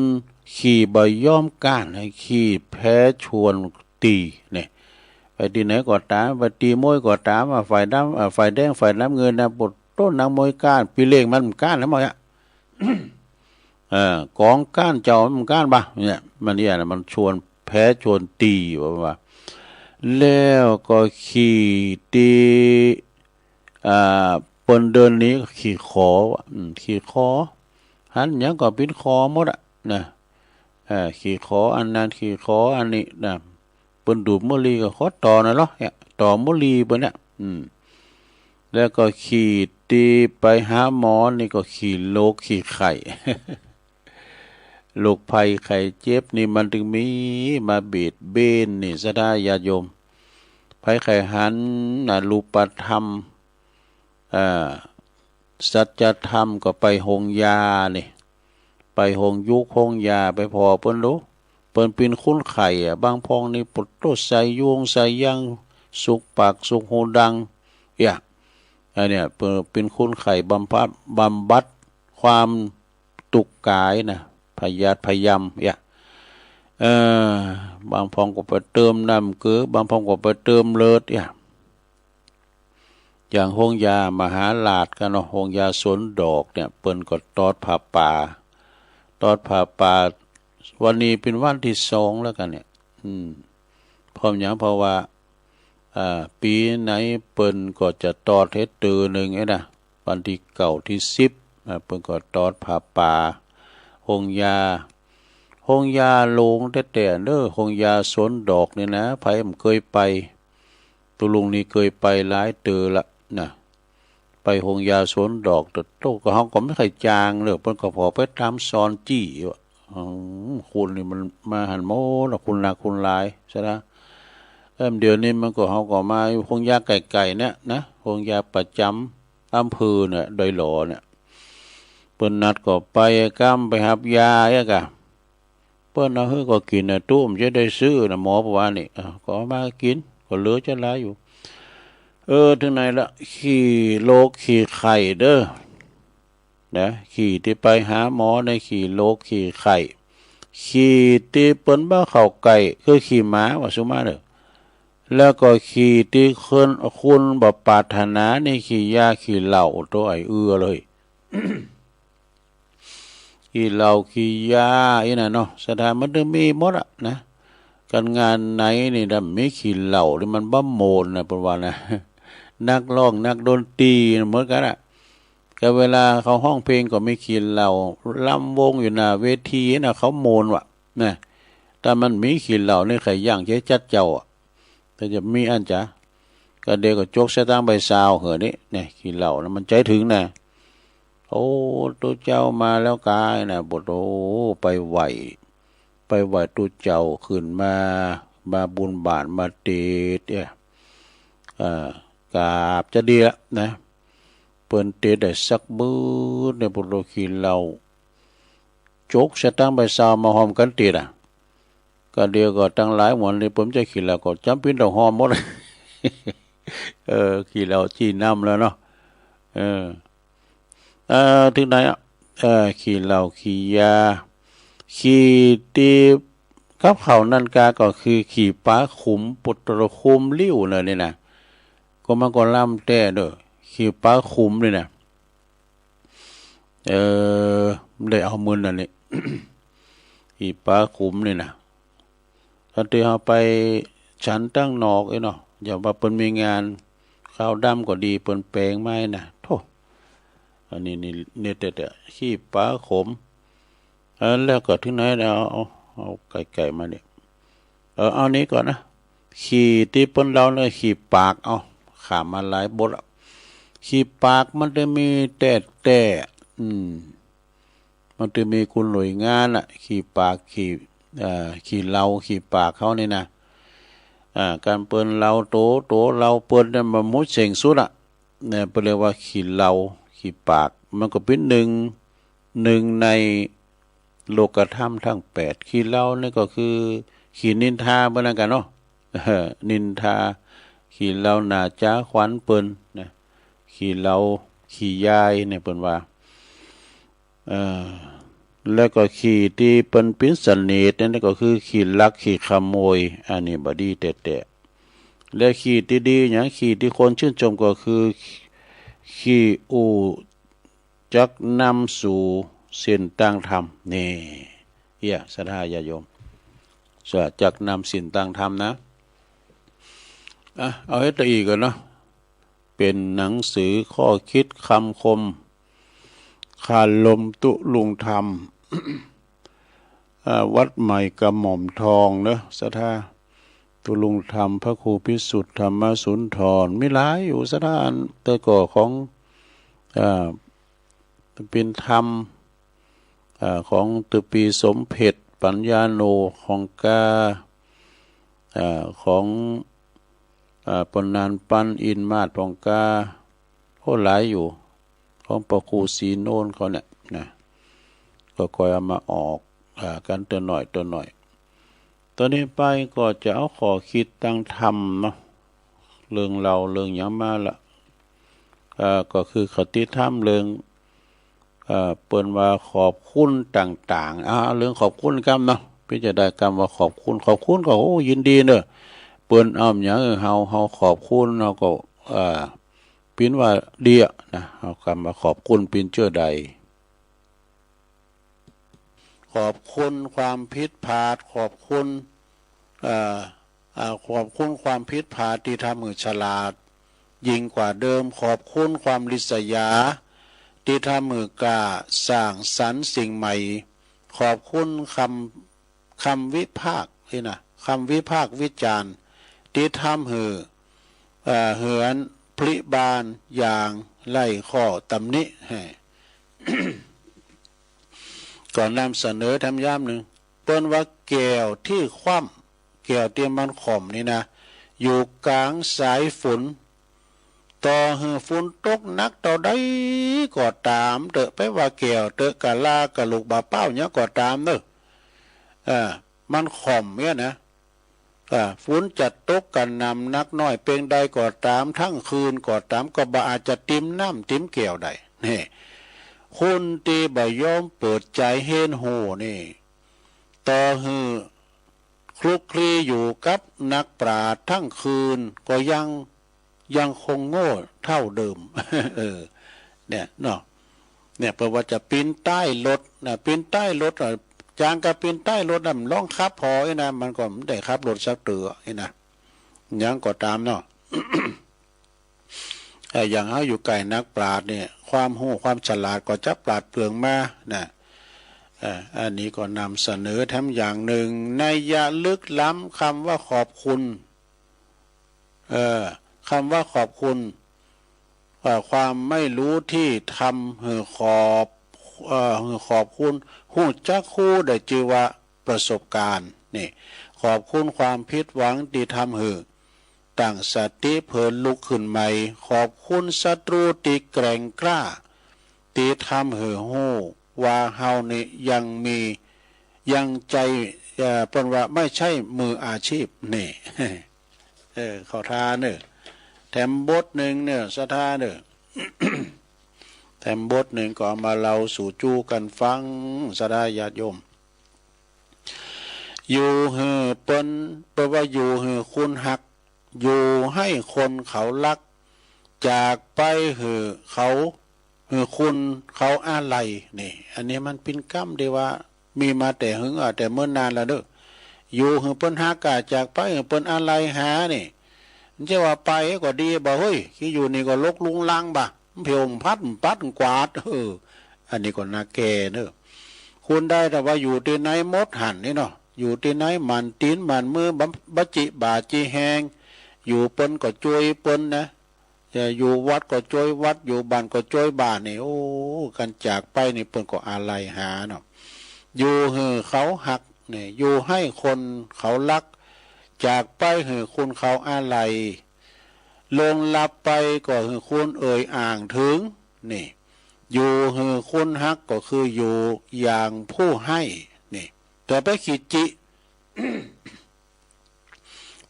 ขี่ใบย่อมก้านให้ขี่แพ้ชวนตีเนี่ยไปที่ไหนก็ตามไปตีมวยก็ตามฝ่ายดำฝ่ายแดงฝ่ายน้ำเงินนะบทต้นนางมวยก้านปีเล่งมันก้านแล้วมั้งกองก้านเจ้ามันก้านปะเนี่ยมันเนี่ยมันชวนแพ้ชวนตีว่าแล้วก็ขี่ตีปนเดินนี้ขี่ขอหันยังก็เป็นคอหมดนะขี่ขออันนั้นขี่ขออันนี้นะเปิ้นดูดมลีก็ขอต่อนะเนาะเนี่ยต่อมลีเปิ้นเนี่ยแล้วก็ขี่ตีไปหาหมอนี่ก็ขี่โรคขี่ไข้โรคภัยไข้เจ็บนี่มันถึงมีมาเบียดเบนนี่ซะได้ญาติโยมภัยไข้หันรูปธรรมสัจธรรมก็ไปหงยานี่ไปหงยุกหงยาไปพอเปิ้นรู้เปิ้นเป็นคุ้นไข่บางพองนี่ปดโตใส่ยวงใส่ยังสุกปากสุกหูดังอันเนี้ยเป็นคุ้นไข่บำบัดความตุกกายนะพยายามบางพองก็ไปเติมน้ำเกลือบางพองก็ไปเติมเลือดอย่างห้องยามหาลาดกันเนาะห้องยาสนดอกเนี่ยเปิ้นก็ตอดผ้าป่า วันนี้เป็นวันที่สองแล้วกันเนี่ยพร้อมอย่างเพราะว่าปีไหนเปิ้นก็จะตอดเฮ็ดตือหนึ่งไอ้นะวันที่เก่าที่10เปิ้นก็ตอดผ้าป่าหงยาโลงแต่เด้อหงยาสวนดอกนี่นะไผมันเคยไปตุลุงนี่เคยไปหลายตือละนะไปหงยาสวนดอกแต่โตก็เฮาก็ไม่เคยจางเลยเปิ้นก็พอไปตามซอนจี้คุณนี่มันมาหันโมนะคุณนาคุณลายใช่นะเดี๋ยวนี้มันก็เฮาก็มาหงยาไก่ๆเนี่ยนะหงยาประจำอำเภอเนี่ยดอยหลอเนี่ยเปิ้นนัดก็ไปกำไปหับยากะเปิ้นเอาฮื้อก็กินน่ะตุ้มจะได้ซื้อน่ะหมอบอกว่านี่ก็มากินก็เหลือจะหลายอยู่ถึงไหนละขี่โรคขี่ไข้เด้อนะขี่ที่ไปหาหมอในขี่โรคขี่ไข้ขี่ที่เปิ้นบ่เข้าไก่คือขี่ม้าว่าซุมาเด้อแล้วก็ขี่ที่คุณบ่ปรารถนาในขี่ยาขี่เหล้าตัวไอ้เลย ขี่เหล้าขี่ยาอีน่ะเนาะสถานมันมีหมดอ่ะนะการงานไหนนี่ดำมีขี่เหล้านี่มันบ่โมนนะเปิ้นว่านะนักร้องนักดนตรีเหมือนกันอ่ะก็เวลาเขาห้องเพลงก็ไม่ขี่เหล้าลำวงอยู่หน้าเวทีน่ะเขาโมนว่ะนะแต่มันมีขี่เหล้าในไข่ย่างเจ๊จัดเจ้าแต่จะมีอันจ้ะก็เด็กก็จกสตางค์ใบซาวเหอะนี่เนี่ยขี่เหล้าแล้วมันใจถึงนะโอ้ตัวเจ้ามาแล้วกายนะบทโอ้ไปไหวตัวเจ้าขึ้นมาบุญบาทมาเตดเนี่ยกราบจะดีละนะเปิ้นเตดได้สักบื้อในบทโลขีเราจกสตางค์ใบซาวมาหอมกันเตดก็เดียวก็ตั้งหลายหมวนเลยผมจะขี่เราก็จำเป็นต้องหอมหมด ขี่เราจี้น้ำแล้วเนาะถึงไหนขี่เหล้าขี่ยาขี่ตีกับเขานั่นกาก็คือขี่ป้าขุมปุตตะคุมลิ้วเลยนี่นะก็มันก็ล่ำแต่เด้อขี่ป้าขุมเลยนะได้เอามือนั่นนี่ ขี่ป้าขุมนี่นะตอนที่เราไปฉันตั้งนอกเนาะอย่าว่าเปิ้นมีงานข้าวดำก็ดีเปิ้นแปลงไม้นะโธ่อันนี้เนี่ยแต่ขี้ปลาขมแล้วก็ที่ไหนเอาไก่มาเนี่ยเอานี้ก่อนนะขี่ที่เปิ้นเราเนี่ยขี่ปากเอาขามาหลายบทขี่ปากมันจะมีแต่มันจะมีคุณหน่วยงานอ่ะขี่ปากขี่เราขี่ปากเขานี่นะการเปิ้นเราโตเราเปิ้นเนี่ยมันมุดเสียงสุดอ่ะเนี่ยเปิ้นเรียกว่าขี่เราขี่ปากมันก็เป็นหนึ่งในโลกธรรมทั้ง8ขี่เรานี่ก็คือขี่นินทาเหมือนกันเนาะนินทาขี่เราหน้าจ้าขวัญเปิ้นนะขี่เราขี่ยายเนี่ยเปิ้นว่าแล้วก็ขี่ที่เป็นปิ่นสนิทนั่นก็คือขี่ลักขี่ขโมยอันนี้บ่ดีแต่และขี่ที่ดีอย่างขี่ที่คนชื่นชมก็คือขี่อูจักนำสู่เส้นตั้งธรรมนี่ศรัทธาญาโยมจักนำเส้นตั้งธรรมนะเอาให้ตะอีกก่อนเนาะเป็นหนังสือข้อคิดคำคมคาลมตุลุงธรรม วัดใหม่กระหม่อมทองเนอะศรัทธาตุลุงธรรมพระครูพิสุทธิ์ธรรมสุนทรมีหลายอยู่ศรัทธาแต่ก่อของเป็นธรรมของตุปีสมเพชรปัญญาโนของกาของปนานปันอินมาศของกาโอ้หลายอยู่ของปคูสีโนนเขาเนี่ยนะก็คอยเอามาออกกันตัวหน่อยตอนนี้ไปก็จะเอาขอคิดตั้งธรรมเนาะเรื่องอย่างมาละก็คือคติธรรมเรื่องเปิ้นว่าขอบคุณต่างๆเรื่องขอบคุณกรรมเนาะพี่จะได้กรรมว่าขอบคุณก็โอ้ยินดีเนอะเปิ้นเอาอย่างเฮาขอบคุณเราก็ปินว่าดีอ่ะนะเอาคำมาขอบคุณปินเชื่อใดข อบคุณความผิดพลาดขอบคุณขอบคุณความผิดพลาดที่ทำให้ฉลาดยิ่งกว่าเดิมขอบคุณความริษยาที่ทำให้กล้าสร้างสรรค์สิ่งใหม่ขอบคุณคำวิพากษ์นี่นะคำวิพากษ์วิจารณ์ที่ทำให้เหือนพลิบานอย่างไล่ข้อตำหนิ ก่อนนำเสนอทำย่ำหนึ่งเปิ้นว่าแก้วที่คว่ำแก้วเตรียมมันข่มนี่นะอยู่กลางสายฝนต่อหือฝนตกนักต่อได้ก็ตามเตอะไปว่าแก้วเตอะกะลากะลูกบาเป้าเนี่ยก็ตามเนอะมันข่มเนี่ยนะฝนจะตกกันนำนักน้อยเพียงใดก็ตามทั้งคืนก็ตามก็บ่อาจจะติ้มน้ำติ้มแก้วได้นี่คนตีบ่ยอมเปิดใจเห็นโหนี่ต่อหือคลุกคลีอยู่กับนักปราชญ์ทั้งคืนก็ยังคงโง่เท่าเดิม เนี่ยเนาะเนี่ยเพราะว่าจะปีนใต้รถนะปีนใต้รถจางกับปีนใต้รถน่ะล่องขับพอไอ้นะมันก็ไม่ได้ขับรถสักเตือไอ้นะยังก็ตามเนาะ อย่างเขาอยู่ไกลนักปราชญ์เนี่ยความหู้ความฉลาดก็จะปราดเปรื่องมานะอันนี้ก็นำเสนอทั้งอย่างหนึ่งในยะลึกล้ำคำว่าขอบคุณคำว่าขอบคุณความไม่รู้ที่ทำให้ขอบคุณหู้จักคู่ได้ชื่อว่าประสบการณ์นี่ขอบคุณความผิดหวังที่ทำให้ตั้งสติเพิ่นลุกขึ้นใหม่ขอบคุณศัตรูที่แกร่งกล้าที่ทำให้หู้ว่าเฮานี่ยังใจเปิ้นว่าไม่ใช่มืออาชีพนี่ เขาทาเนอะแถมบทหนึ่งเนี่ยสถาเนอะ แถมบทหนึ่งก็เอามาเล่าสู่จูกันฟังสดาญาติโยมอยู่หือเปิ้นว่าอยู่หือคุณหักอยู่ให้คนเขารักจากไปหือเขาหือคุณเขาอะไรนี่อันนี้มันเป็นกรรมที่ว่ามีมาแต่หึงแต่เมื่อนานแล้วเด้ออยู่หือเปิ้นหักกะจากไปหือเปิ้นอะไรหานี่มันจะว่าไปก็ดีบ่เฮ้ยที่อยู่นี่ก็ลกลุงลังบ่เพียงพัดปัดกวาดอันนี้ก็น่าแก่เนอะคุณได้แต่ว่าอยู่ที่ไหนมดหันนี่เนาะอยู่ที่ไหนมันตีนมันมือบัจิบาจีแหงอยู่เปิ้นก็ช่วยเปิ้นนะอยู่วัดก็ช่วยวัดอยู่บ้านก็ช่วยบ้านนี่โอ้กันจากไปนี่เปิ้นก็อะไรหาเนาะอยู่หือเขาหักนี่อยู่ให้คนเขารักจากไปหือคุณเขาอะไรลงลับไปก็คือคุณเอ่ยอ่างถึงนี่อยู่คือคุณฮักก็คืออยู่อย่างผู้ให้นี่แต่ไปขีดจิ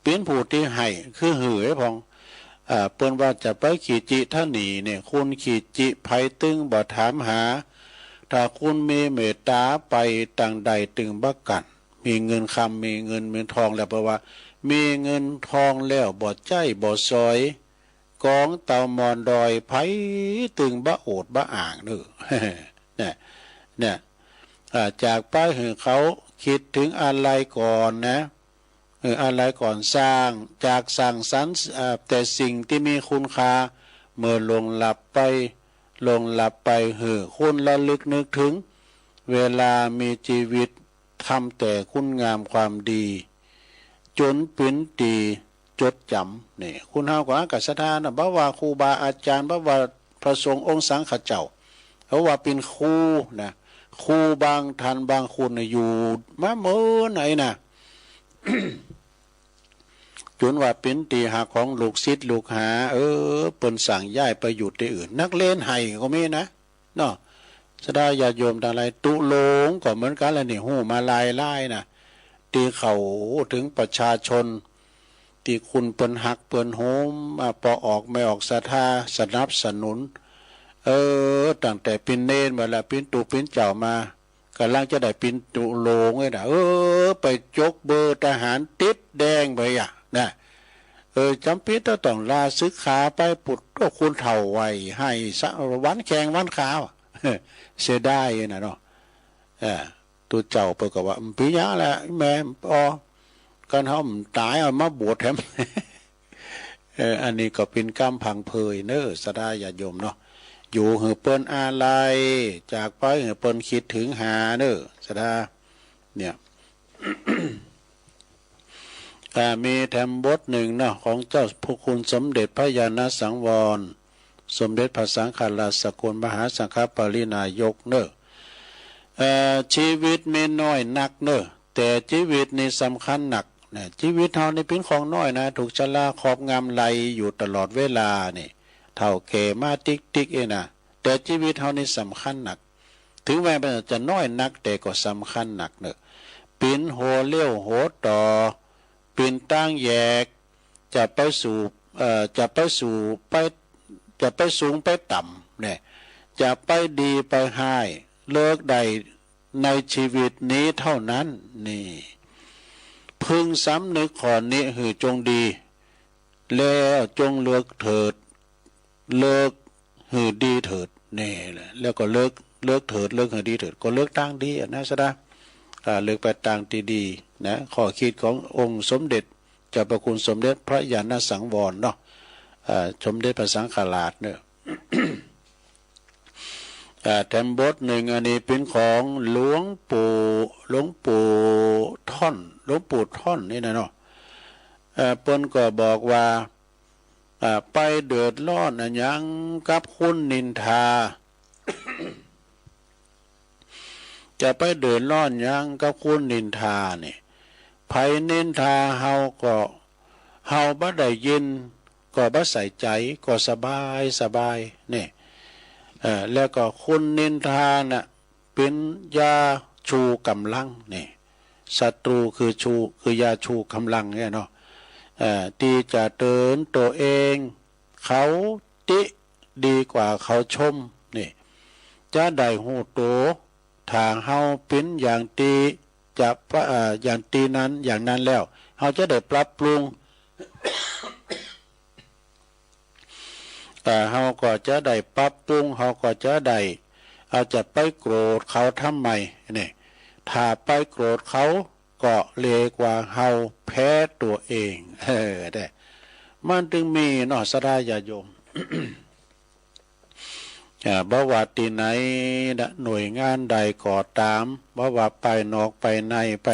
เป็นผู้ที่ให้คือหือพองเปิ้นว่าจะไปขีดจิท่านหนีเนี่ยคุณขีดจิไผตึงบ่ถามหาถ้าคุณมีเมตตาไปต่างใดตึงบักกันมีเงินคำมีเงินมีทองแล้วเพราะว่ามีเงินทองแล้วบ่ใจบ่ซอยกองเต่ามอนดอยไผตึงบะโอดบะอ่างเด้อ เนี่ยจากไปให้เขาคิดถึงอะไรก่อนนะอะไรก่อนสร้างจากสร้างสรรค์แต่สิ่งที่มีคุณค่าเมื่อลงหลับไปคุณระลึกนึกถึงเวลามีชีวิตทำแต่คุณงามความดีจนเป็นตีจดจำนี่คุณเฮาก็อักษรนะบ่ว่าครูบาอาจารย์บ่ว่าพระสงฆ์องค์สังฆเจ้าเขาว่าเป็นครูนะครูบางท่านบางคนอยู่มาเมื่อไหนนะ จนว่าเป็นตีหักของลูกศิษย์ลูกหาเปิ้นสั่งย้ายไปอยู่ที่อื่นนักเล่นไห้ก็มีนะเนาะสดาญาโยมทั้งหลายตุโลงก็เหมือนกันแล้วนี่ฮู้มาลายนะตีเขาถึงประชาชนที่คุณเปิ้นหักเปิ้นโหมพอออกไม่ออกศรัทธาสนับสนุนตั้งแต่เป็นเนรมาแล้วเป็นตุเป็นเจ้ามากำลังจะได้เป็นตุโลงเลยนะไปจกเบอร์ทหารติดแดงไปอ่ะนะจำเป็นต้องลาศึกขาไปปุดก็คุณเท่าไว้ให้วันแข่งวันขาวเสียได้นะเนาะ ตัวเจ้าเปิดก็ว่าปียะแหละแม่พอกันเฮาตายเอามาบวชแถม อันนี้ก็เป็นกรรมพังเพยเนอสดาญาโยมเนาะอยู่หือเปิ้นอะไรจากไปหือเปิ้นคิดถึงหาเนอสดาเนี่ย มีแถมบทหนึ่งเนาะของเจ้าพระคุณสมเด็จพระญาณสังวรสมเด็จพระสังฆราชสกลมหาสังฆปรินายกเนอชีวิตไม่น้อยนักเนอแต่ชีวิตนี่สำคัญหนักนะชีวิตเฮานี่เป็นของน้อยนะถูกชราครอบงำไหลอยู่ตลอดเวลานี่เท่าแก่มาติ๊กเองนะแต่ชีวิตเฮานี่สำคัญหนักถึงแม้มันจะน้อยนักแต่ก็สำคัญหนักเนอปิ่นโหเลี้ยวโหต่อปิ่นตั้งแยกจะไปสู่จะไปสูงไปต่ำเนี่ยจะไปดีไปให้เลิกใดในชีวิตนี้เท่านั้นนี่พึงสำนึกข้อนี้หือจงดีแล้วจงเลิกเถิดเลิกหือดีเถิดนี่แหละแล้วก็เลิกเถิดเลิกหือดีเถิดก็เลิกตั้งดีนะสดาเลิกไปตั้งดีนะข้อคิดขององค์สมเด็จเจ้าประคุณสมเด็จพระญาณสังวรเนาะสมเด็จพระสังฆราชเนาะ แถมบทหนึ่งอันนี้เป็นของหลวงปู่ท่อนนี่นะเนาะเปิ้นก็บอกว่าไปเดือดร้อนอันยังกับคุณนินทา จะไปเดือดร้อนยังกับคุณนินทานี่ไผนินทาเฮาบ่ได้ยินก็บ่ใส่ใจก็สบายนี่แล้วก็คุณนินทาน่ะเป็นยาชูกำลังนี่ศัตรูคือยาชูกำลังเนี่ยเนาะที่จะเตือนตัวเองเขาติดีกว่าเขาชมนี่จะได้หูโตทางเฮาเป็นอย่างตีจะอย่างตีนั้นอย่างนั้นแล้วเฮาจะได้ปรับปรุง แต่เฮาก็จะได้ปรับปรุงเฮาก็จะได้อาจจะไปโกรธเขาทำไมนี่ถ้าไปโกรธเขาก็เลวกว่าเฮาแพ้ตัวเองได้มันจึงมีเนาะสดาญาโยม บ่ว่าที่ไหนหน่วยงานใดก็ตามบ่ว่าไปนอกไปในไป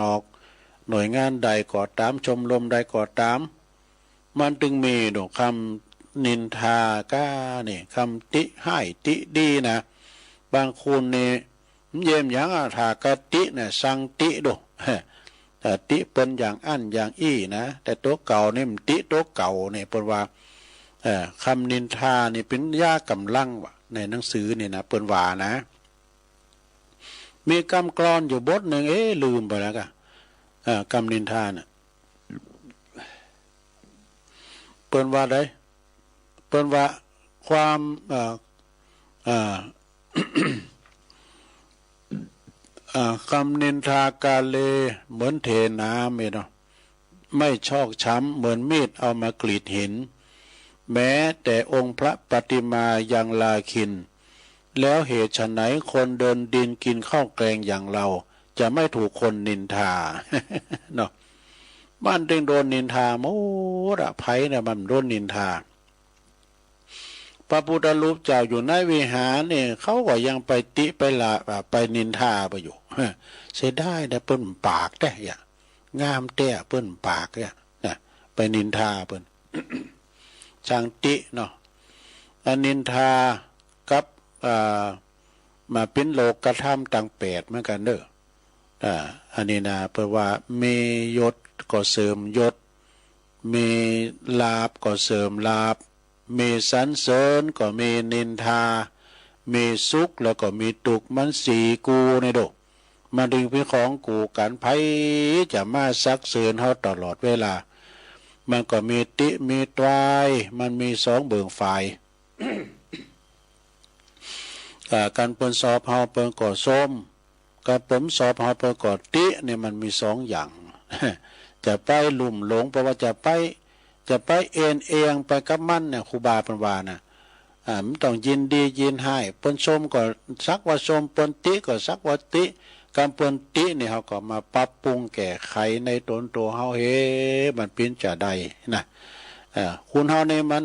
นอกหน่วยงานใดก็ตามชมรมใดก็ตามมันจึงมีดอกคำนินทาก้านี่คำติให้ติดีนะบางคนนี่เยี่ยมอย่างถากติเนี่ยสั่งติดูแต่ติเป็นอย่างอั้นอย่างอี้นะแต่ตัวเก่านี่มันติตัวเก่าเนี่ยเปิดว่าคำนินทานี่เป็นยากำลังวะในหนังสือนี่นะเปิดว่านะมีคำกลอนอยู่บทหนึ่งลืมไปแล้วกันคำนินทาน่ะเปิดว่าได้เปิดว่าความคำนินทากาเลเหมือนเทน้ำเนาะไม่ชอกช้ำเหมือนมีดเอามากรีดหินแม้แต่องค์พระปฏิมายังลาคินแล้วเหตุไฉนคนเดินดินกินข้าวแกงอย่างเราจะไม่ถูกคนนินทา เนาะบ้านจึงโดนนินทาโมระไผ่เนี่ยมันโดนนินทาพระพุทธรูปเจ้าอยู่ในวิหารเนี่ยเขาก็ยังไปติไปละไปนินทาไปอยู่เสียได้แต่เปิ้นปากได้อย่างงามเต้เปิ้นปากเนี่ยไปนินทาเปิ้น ช่างติเนาะนินทากับมาเป็นโลกกระทำต่างแปดเหมือนกันเด้ออันนี้นะเพราะว่ามียศก็เสริมยศมีลาภก็เสริมลาภมีสรรเสริญก็มีนินทามีสุขแล้วก็มีทุกข์มันสีกูในโดมันดึงเป็นของกูกันไผจะมาซักเสริญเฮาตลอดเวลามันก็มีติมีตรายมันมีสองเบื้องฝ่าย การเปิ้นสอบเฮาเปิ้นก่อส้มการผมสอบเฮาเปิ้นก่อติเนี่ยมันมีสองอย่าง จะไปลุ่มหลงเพราะว่าจะไปเอ็นเอียงไปกับมันเนี่ยครูบาเปิ้นว่านะมันต้องยินดียินให้เปิ้นชมก็สักว่าชมเปิ้นติก็สักว่าติ การเปิ้นตินี่เขาก็มาปรับปรุงแก้ไขในตนตัวเฮาเฮ้มันเป็นจะได้นะคุณเฮานี่มัน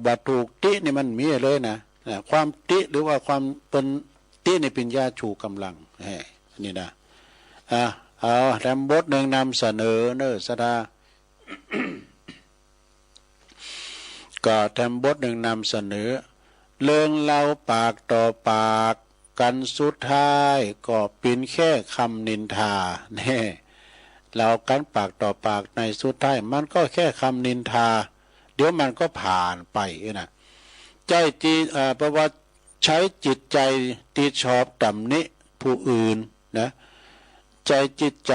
บัดถูกตินี่มันมีเลยนะความติหรือว่าความเป็นตินี่เป็นยาชูกำลังนี่นะเอาแรมบทหนึ่งนำเสนอเนอสดา ก็แรมบทหนึ่งนำเสนอเรื่องเล่าปากต่อปากกันสุดท้ายก็เป็นแค่คำนินทาแน่เรากันปากต่อปากในสุดท้ายมันก็แค่คำนินทาเดี๋ยวมันก็ผ่านไปนะใจจีเพราะว่าใช้จิตใจตีชอบตำหนิผู้อื่นนะใจจิตใจ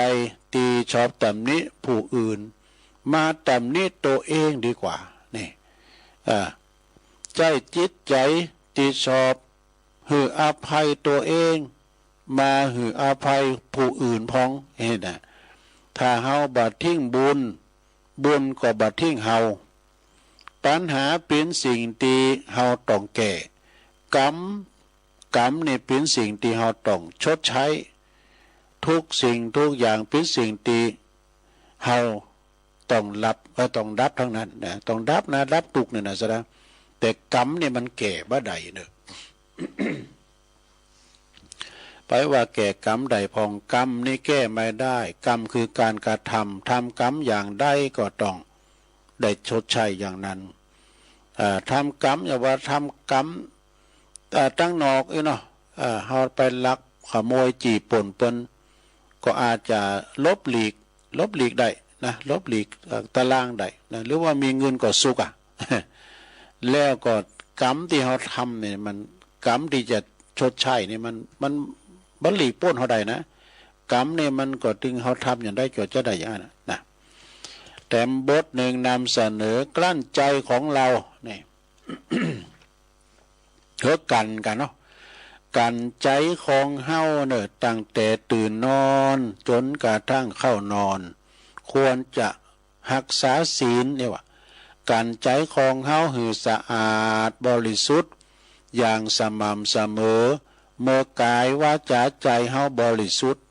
ตีชอบตำหนิผู้อื่นมาตำหนิตัวเองดีกว่านี่ใจจิตใจตีชอบหืออภัยตัวเองมาหืออภัยผู้อื่นพ้องเห็นนะถ้าเฮาบัดทิ้งบุญก็บัดทิ้งเฮาปัญหาเป็นสิ่งที่เฮาต้องแก้กรรมนี่เป็นสิ่งที่เฮาต้องชดใช้ทุกสิ่งทุกอย่างเป็นสิ่งที่เฮาต้องรับต้องรับทั้งนั้นนะต้องรับนะรับตุกเนี่ยนะซะนะแต่กรรมเนี่ยมันแก่บ่ได้เนอะ ไปว่าแก่กรรมใดพองกรรมนี่แก้ไม่ได้กรรมคือการกระทำกรรมอย่างใดก็ต้องได้ชดใช้อย่างนั้นทำกรรมอย่าว่าทำกรรมตั้งนอกเนาะเฮาไปลักขโมยจีบป่นเปิ้นก็อาจจะลบหลีกได้นะลบหลีกตารางได้นะหรือว่ามีเงินก็สุกแล้วก็กรรมที่เฮาทำเนี่ยมันกรรมที่จะชดใช้นี่มันบ่หลีกพ้นเฮาได้นะกรรมเนี่ยมันก็ถึงเฮาทำอย่างได้ก็จะได้อย่างนั้นนะแต่บทหนึ่งนำเสนอกลั้นใจของเราเนี่ย เฮากันเนาะกันใจของเฮาเนี่ยตั้งแต่ตื่นนอนจนกระทั่งเข้านอนควรจะรักษาศีลเนี่ยว่ากันใจของเฮาหือสะอาดบริสุทธิ์อย่างสม่ำเสมอเมื่อกายวาจาใจเฮาบริสุทธิ์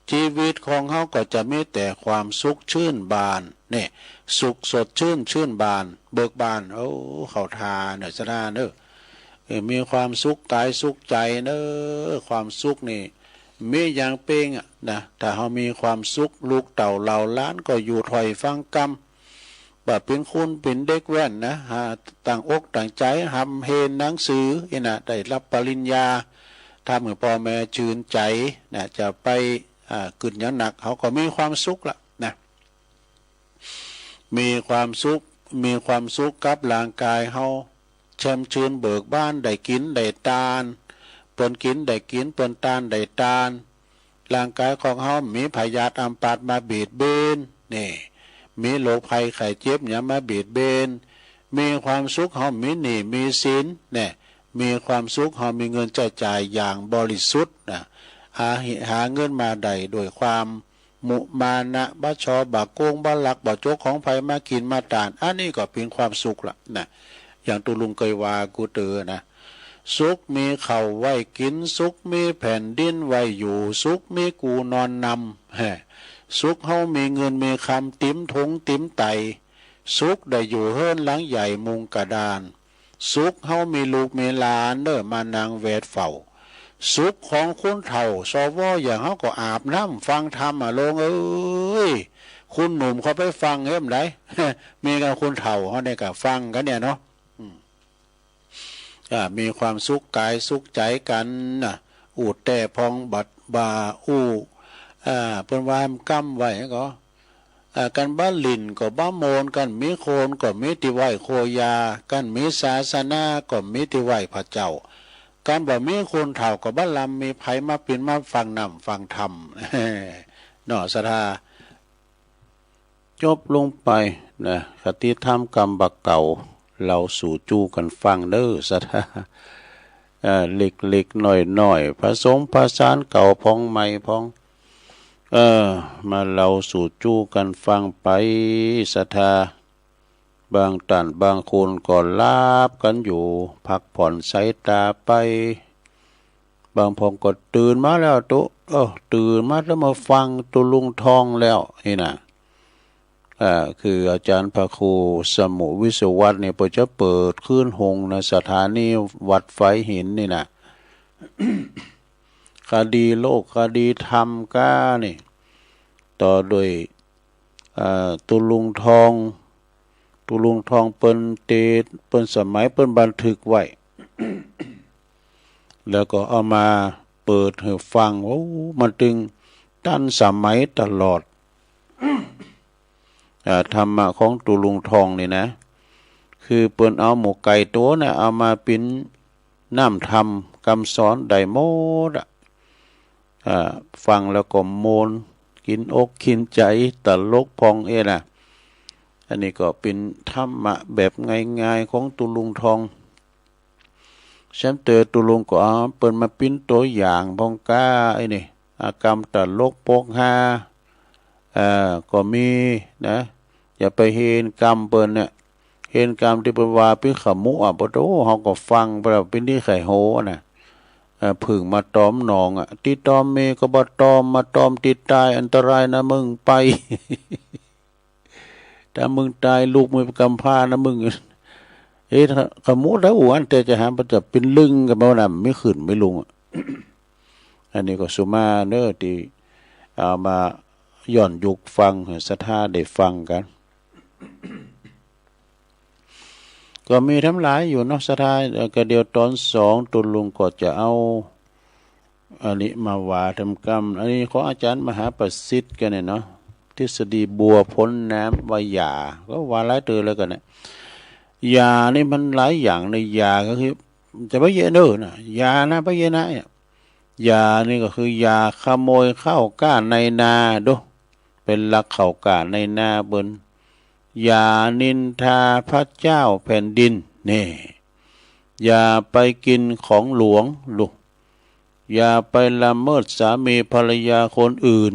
ชีวิตของเฮาก็จะมีแต่ความสุขชื่นบานนี่สุขสดชื่นบานเบิกบานเข้าทาเนอะสะเนอะมีความสุขกายสุขใจเนอะความสุขนี่มีอย่างเป้งนะถ้าเฮามีความสุขลูกเต่าเหล่าล้านก็อยู่ถอยฟังกรรมแบบเป็นคุณเป็นเด็กแว่นนะต่างอกต่างใจทำเฮนหนังสือนะได้รับปริญญาถ้าเมื่อพ่อแม่ชื่นใจนะจะไปกึศอย่างหนักเขาก็มีความสุขละนะมีความสุขกับร่างกายเฮาแช่มชื่นเบิกบานได้กินได้ทานเปิ้นกินได้กินเปิ้นทานได้ทานร่างกายของเฮามีพยาธิอัมพาตมาเบียดเบียนนี่มีโรคภัยไข้เจ็บอย่ามาเบียดเบียนมีความสุขเฮามีหนี้มีสินเนี่ยมีความสุขเฮามีเงินจ่ายอย่างบริสุทธิ์นะหาเงินมาได้โดยความมุมานะบะชอบะโกงบะลักบะโจกของไผมากินมาตานอันนี้ก็เป็นความสุขละนะอย่างตุลุงเคยว่ากูเตอนะสุขมีเข่าไว้กินสุขมีแผ่นดินไว้อยู่สุขมีกูนอนนำสุขเฮามีเงินมีคำติ๋มทงติ๋มไตสุขได้อยู่เฮิรนหลังใหญ่มุงกระดานสุขเฮามีลูกมีหลานเด้อมานางเวทเฝ้าสุขของคุณเฒ่าสวอย่างเฮาก็อาบน้ำฟังธรรมลงคุณหนุ่มเขาไปฟังเฮ็มได มีกันคุณเฒ่าเฮาได้ก็ฟังกันเนี่ยเนาะมีความสุขกายสุขใจกันนะอูดแต่พองบัดบาเพิ่นว่ากั้มไว้ก็กันบ้าลินก็บ้าโมนกันมีโคนก็มีติไหวโคยากันมีศาสนาก็มีติไหวพระเจ้าการบ่มีคนเฒ่าก็บ้าลำมีไผมาปิ่นมาฟังนำฟังธรรมเนาะศรัทธาจบลงไปนะคติธรรมกรรมบักเก่าเราสู่จูกันฟังเด้อศรัทธาเล็กๆหน่อยๆผสมผสานเก่าพองใหม่พองมาเราสู่จูกันฟังไปศรัทธาบางท่านบางคนก็ลาบกันอยู่พักผ่อนสายตาไป บางพองก็ตื่นมาแล้วตุตื่นมาแล้วมาฟังตุลุงทองแล้วนี่นะคืออาจารย์พระครูสมุวิศวัตเนี่ยพอจะเปิดขึ้นหงนะสถานีวัดไฟหินนี่นะคดีโลกคดีธรรมก้านี่ต่อโดยตุลุงทองเปิ้นเตเปิ้นสมัยเปิ้นบันทึกไว้ แล้วก็เอามาเปิดให้ฟังโอ้มันจึงทันสมัยตลอด ธรรมะของตุลุงทองนี่นะคือเปิ้นเอาหมูไก่ตัวน่ะเอามาปิ้นน้ำธรรมคำสอนได้หมดฟังแล้วก็โมนกินอกกินใจตลกพองน่ะอันนี้ก็เป็นธรรมะแบบง่ายๆของตุลุงทองแชมเตอตุลุงก็เอาเปิ้นมาปิ้นตัวอย่างพองก้านี่อากรรมตลกปกฮาก็มีนะอย่าไปเห็นกรรมเปิ้นเนี่ยเห็นกรรมที่เปิ้นว่าพิขมุปะโตเฮาก็ฟังไปแล้วเป็นที่ไข่โหน่ะผึ่งมาตอมหนองติดตอมเมก็บ่ตอมมาตอมติดตายอันตรายนะมึงไป ถ้ามึงตายลูกมึงกำพร้านะมึงขมุแล้วอันแต่จะหามันจะเป็นลึงกับมันน่ะไม่ขึ้นไม่ลง อันนี้ก็สุมาเนอที่เอามาย้อนยุคฟังให้ศรัทธาได้ฟังกัน ก็มีทั้งหลายอยู่เนาะศรัทธาก็เดียวตอนสองตุลุงก็จะเอาอันนี้มาว่าทำกรรมอันนี้ของอาจารย์มหาประสิทธิ์กันเนี่ยเนาะทฤษฎีบัวพ้นน้ำว่ายาก็ว่าหลายตัวแล้วกันเนี่ยยานี่มันหลายอย่างในยาก็คือจะไปเยอะเนอะนะยานะไปเยอะนะยานี่ก็คือยาขโมยข้าวก้าในนาดูเป็นลักข้าวก้าในนาบนยานินทาพระเจ้าแผ่นดินนี่อย่าไปกินของหลวงลูกอย่าไปละเมิดสามีภรรยาคนอื่น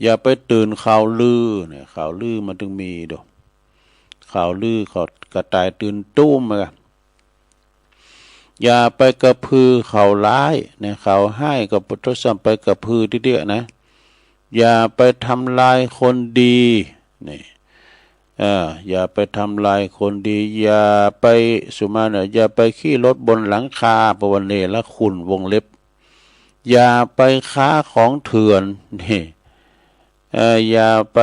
อย่าไปตื่นข่าวลือเนี่ยข่าวลือมันถึงมีดูข่าวลือเขากระต่ายตื่นตุ้มมาอย่าไปกระพือข่าวร้ายเนี่ยข่าวให้กับพุทธสัมไปกระพือที่เดียนะอย่าไปทำลายคนดีนี่อย่าไปทำลายคนดีอย่าไปสุมาเนอย่าไปขี่รถบนหลังคาปวันเนละคุณวงเล็บอย่าไปค้าของเถื่อนนี่อย่าไป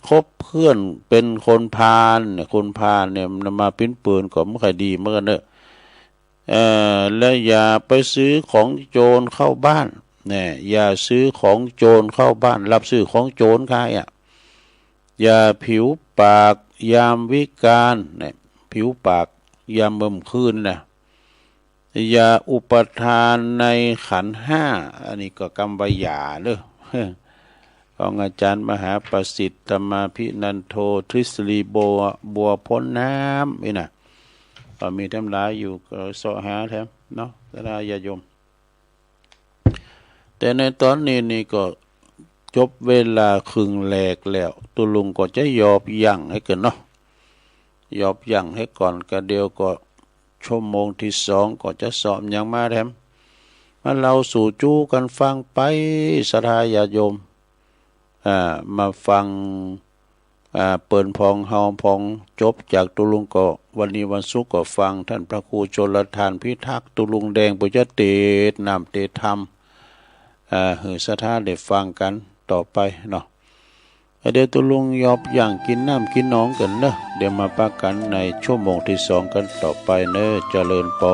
คบเพื่อนเป็นคนพาลคนพาลเนี่ยมันมาปิ้นปืนก็ไม่ค่อยดีเหมือนกันเนอะและอย่าไปซื้อของโจรเข้าบ้านเนี่ยอย่าซื้อของโจรเข้าบ้านรับซื้อของโจรใครอย่าผิวปากยามวิกาลเนี่ยผิวปากยามเบิ่มคืนนะอย่าอุปทานในขันธ์ห้าอันนี้ก็กรรมวายาเด้อของอาจารย์มหาประสิทธิ์ธรรมาภินันโททฤษฎีบัวพ้นน้ำนี่นะก็มีทั้งหลายอยู่ก็สอหาแถมเนาะสาญาโยมแต่ในตอนนี้นี่ก็จบเวลาครึ่งแหลกแล้วตุลุงก็จะยอบยั้งให้กันเนาะยอบยั้งให้ก่อนก็เดียวก็ชั่วโมงที่สองก็จะสอบอย่างมาแถมมาเราสู่จู้กันฟังไปสาญาโยมมาฟังเปิ่นพองเฮาพองจบจากตุลุงก็วันนี้วันศุกร์ก็ฟังท่านพระครูชลทานพิทักษ์ตุลุงแดงปุจเตศนำเตธรรมหือสถานได้ฟังกันต่อไปเนาะเดี๋ยวตุลุงยอบอย่างกินน้ำกินน้องกันเนอะเดี๋ยวมาปะกันในชั่วโมงที่สองกันต่อไปเนอะเจริญพร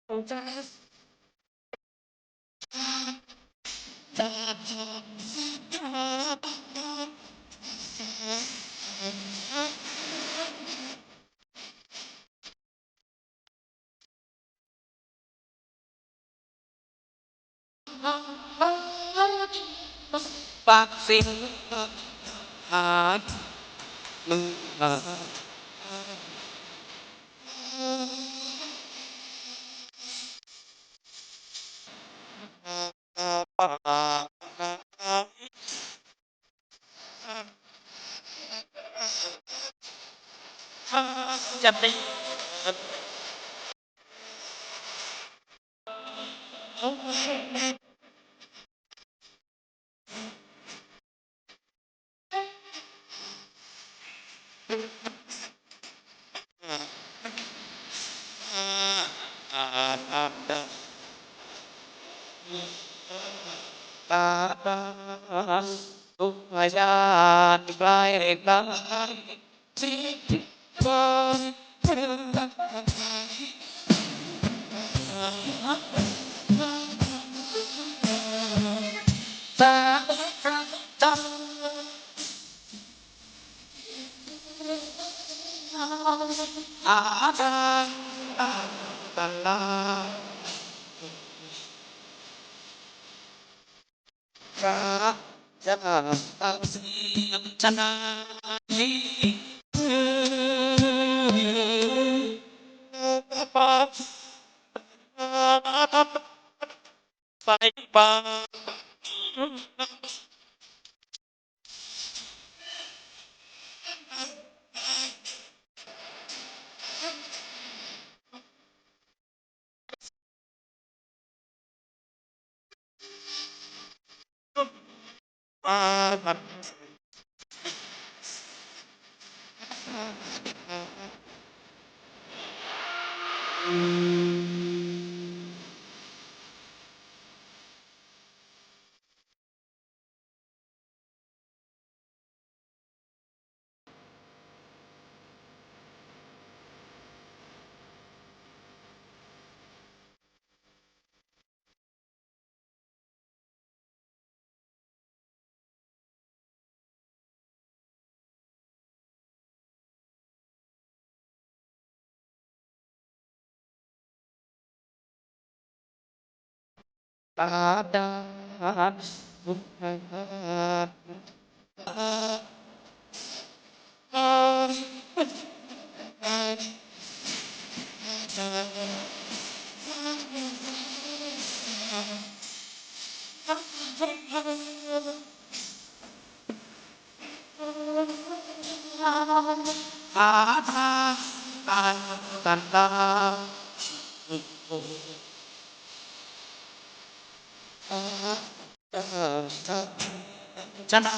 ปากสินหามือปากจะได้ตาตัวชาติไกลไกลสิบสาจอาจารย์ตลาระจะตัดสินชนะนี้ไปป่าป่าตาดาบุญอาตาตาตันตาชนะ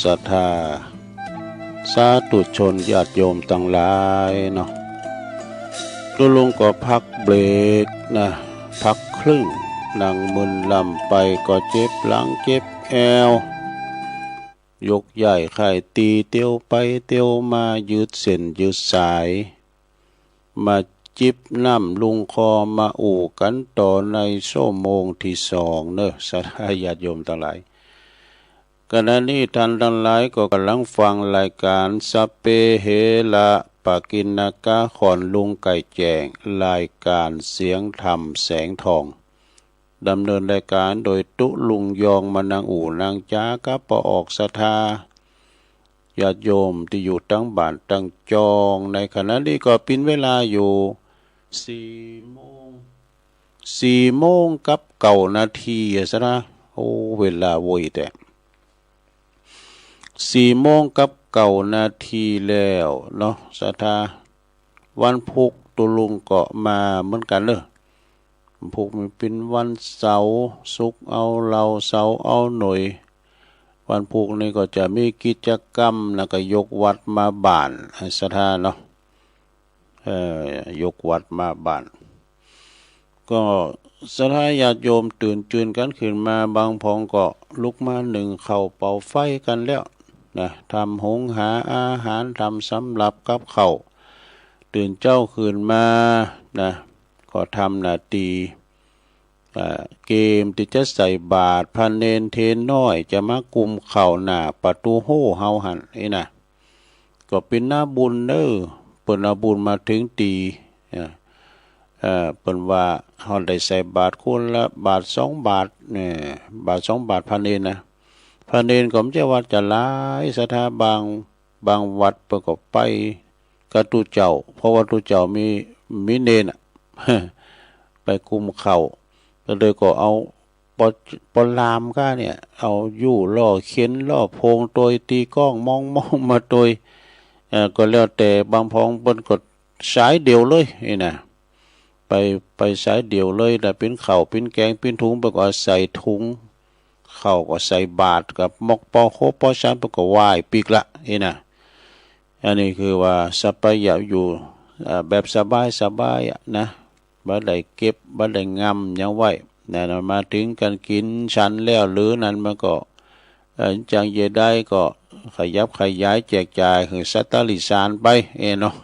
ศรัทธาสาธุชนญาติโยมทั้งหลายเนาะตุลุงก็พักเบรกนะพักครึ่งนั่งมึนลำไปก็เจ็บหลังเจ็บแอวยกใหญ่ไข่ตีเตียวไปเตียวมายืดเส้นยืดสายมาจิบน้ำลุงคอมาอู่กันต่อในชั่วโมงที่สองเนอะสาธุญาติโยมทั้งหลายขณะนี้ท่านทั้งหลายก็กำลังฟังรายการสัพเพเหระปากิณกะขอนลุงไก่แจงรายการเสียงธรรมแสงทองดำเนินรายการโดยตุลุงยองมานางอู่นางจ้ากับปออกศรัทธาญาติโยมที่อยู่ตั้งบ้านตั้งจองในขณะนี้ก็เป็นเวลาอยู่4 โมงกับ9 นาทีซะนะโอ้เวลาโวยแต่4 โมงกับ9 นาทีแล้วเนาะศรัทธาวันพุธตุลุงก็มาเหมือนกันเนอะพุธมันเป็นวันเสาร์ศุกร์เอาเราเสาร์เอาหน่อยวันพุธนี้ก็จะมีกิจกรรมแล้วก็ยกวัดมาบ้านศรัทธาเนาะยกวัดมาบ้านก็ศรัทธาญาติโยมตื่นจืนกันขึ้นมาบางพองก็ลุกมาหนึ่งเข้าเป่าไฟกันแล้วนะทำหุงหาอาหารทำสำหรับกับข้าวตื่นเจ้าขึ้นมานะก็ทำนาทีเกมที่จะใส่บาตรพันเนนเทนน้อยจะมากุมเข่าหน้าประตูโหเฮาหันนะก็เป็นหน้าบุญเด้อเปิ่นเอาบุญมาถึงตีเปิ่นว่าเฮาได้ใส่บาตรคนละบาท2 บาทบาท2 บาทพันเนนนะพันเนนก็ไม่ใช่ว่าจะหลายศรัทธาบางวัดประกอบไปกับตุเจ้าเพราะว่าตุเจ้ามีเนนไปกุมเข่าก็เลยก็เอาปลามก็เนี่ยเอายู่ล่อเข็นล่อโพงโดยตีก้องมองมาโดยก็แล้วแต่บางพองเปิ้นก็สายเดียวเลยนี่นะไปสายเดียวเลยแต่เป็นข้าวเป็นแกงเป็นถุงไปก็ใส่ถุงข้าวก็ใส่บาตรกับมกปอโคปอชันไปก็ไหว้ปีกละนี่นะอันนี้คือว่าสัพพยะอยู่แบบสบายนะบ่ได้เก็บบ่ได้งำยังไว้แต่มาถึงกันกินฉันแล้วหรือนั้นมันก็จังเยได้ก็ขยับขยายแจกจ่ายคือสัตตลิสานไปเนาะ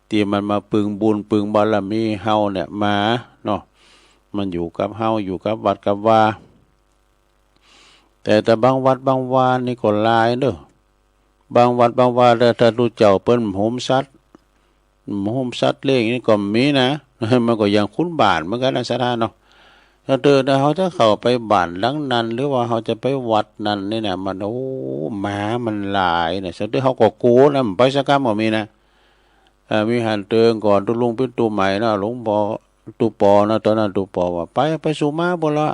ที่มันมาปึงบุญปึงบารมีเฮาเนี่ยมาเนาะมันอยู่กับเฮาอยู่กับวัดกับว่าแต่บางวัดบางวานี่ก็หลายเด้อบางวัดบางวาถ้าดูเจ้าเปิ้นโหมสัตว์เลี้ยงนี่ก็มีนะมันก็ยังคุ้นบ้านเหมือนกันนะศรัทธาเนาะถ้าเขาจะเข้าไปบ้านหลังนั้นหรือว่าเขาจะไปวัดนั้นนี่นะมันโอ้หมามันหลายเนี่ยสุดท้ายเขาก็กูนะไปสักคำก็มีนะมีหันเติงก่อนตุลุงเป็นตัวใหม่นะหลวงพ่อตุปอนะตอนนั้นตุปอว่าไปสู่มาบ่ละ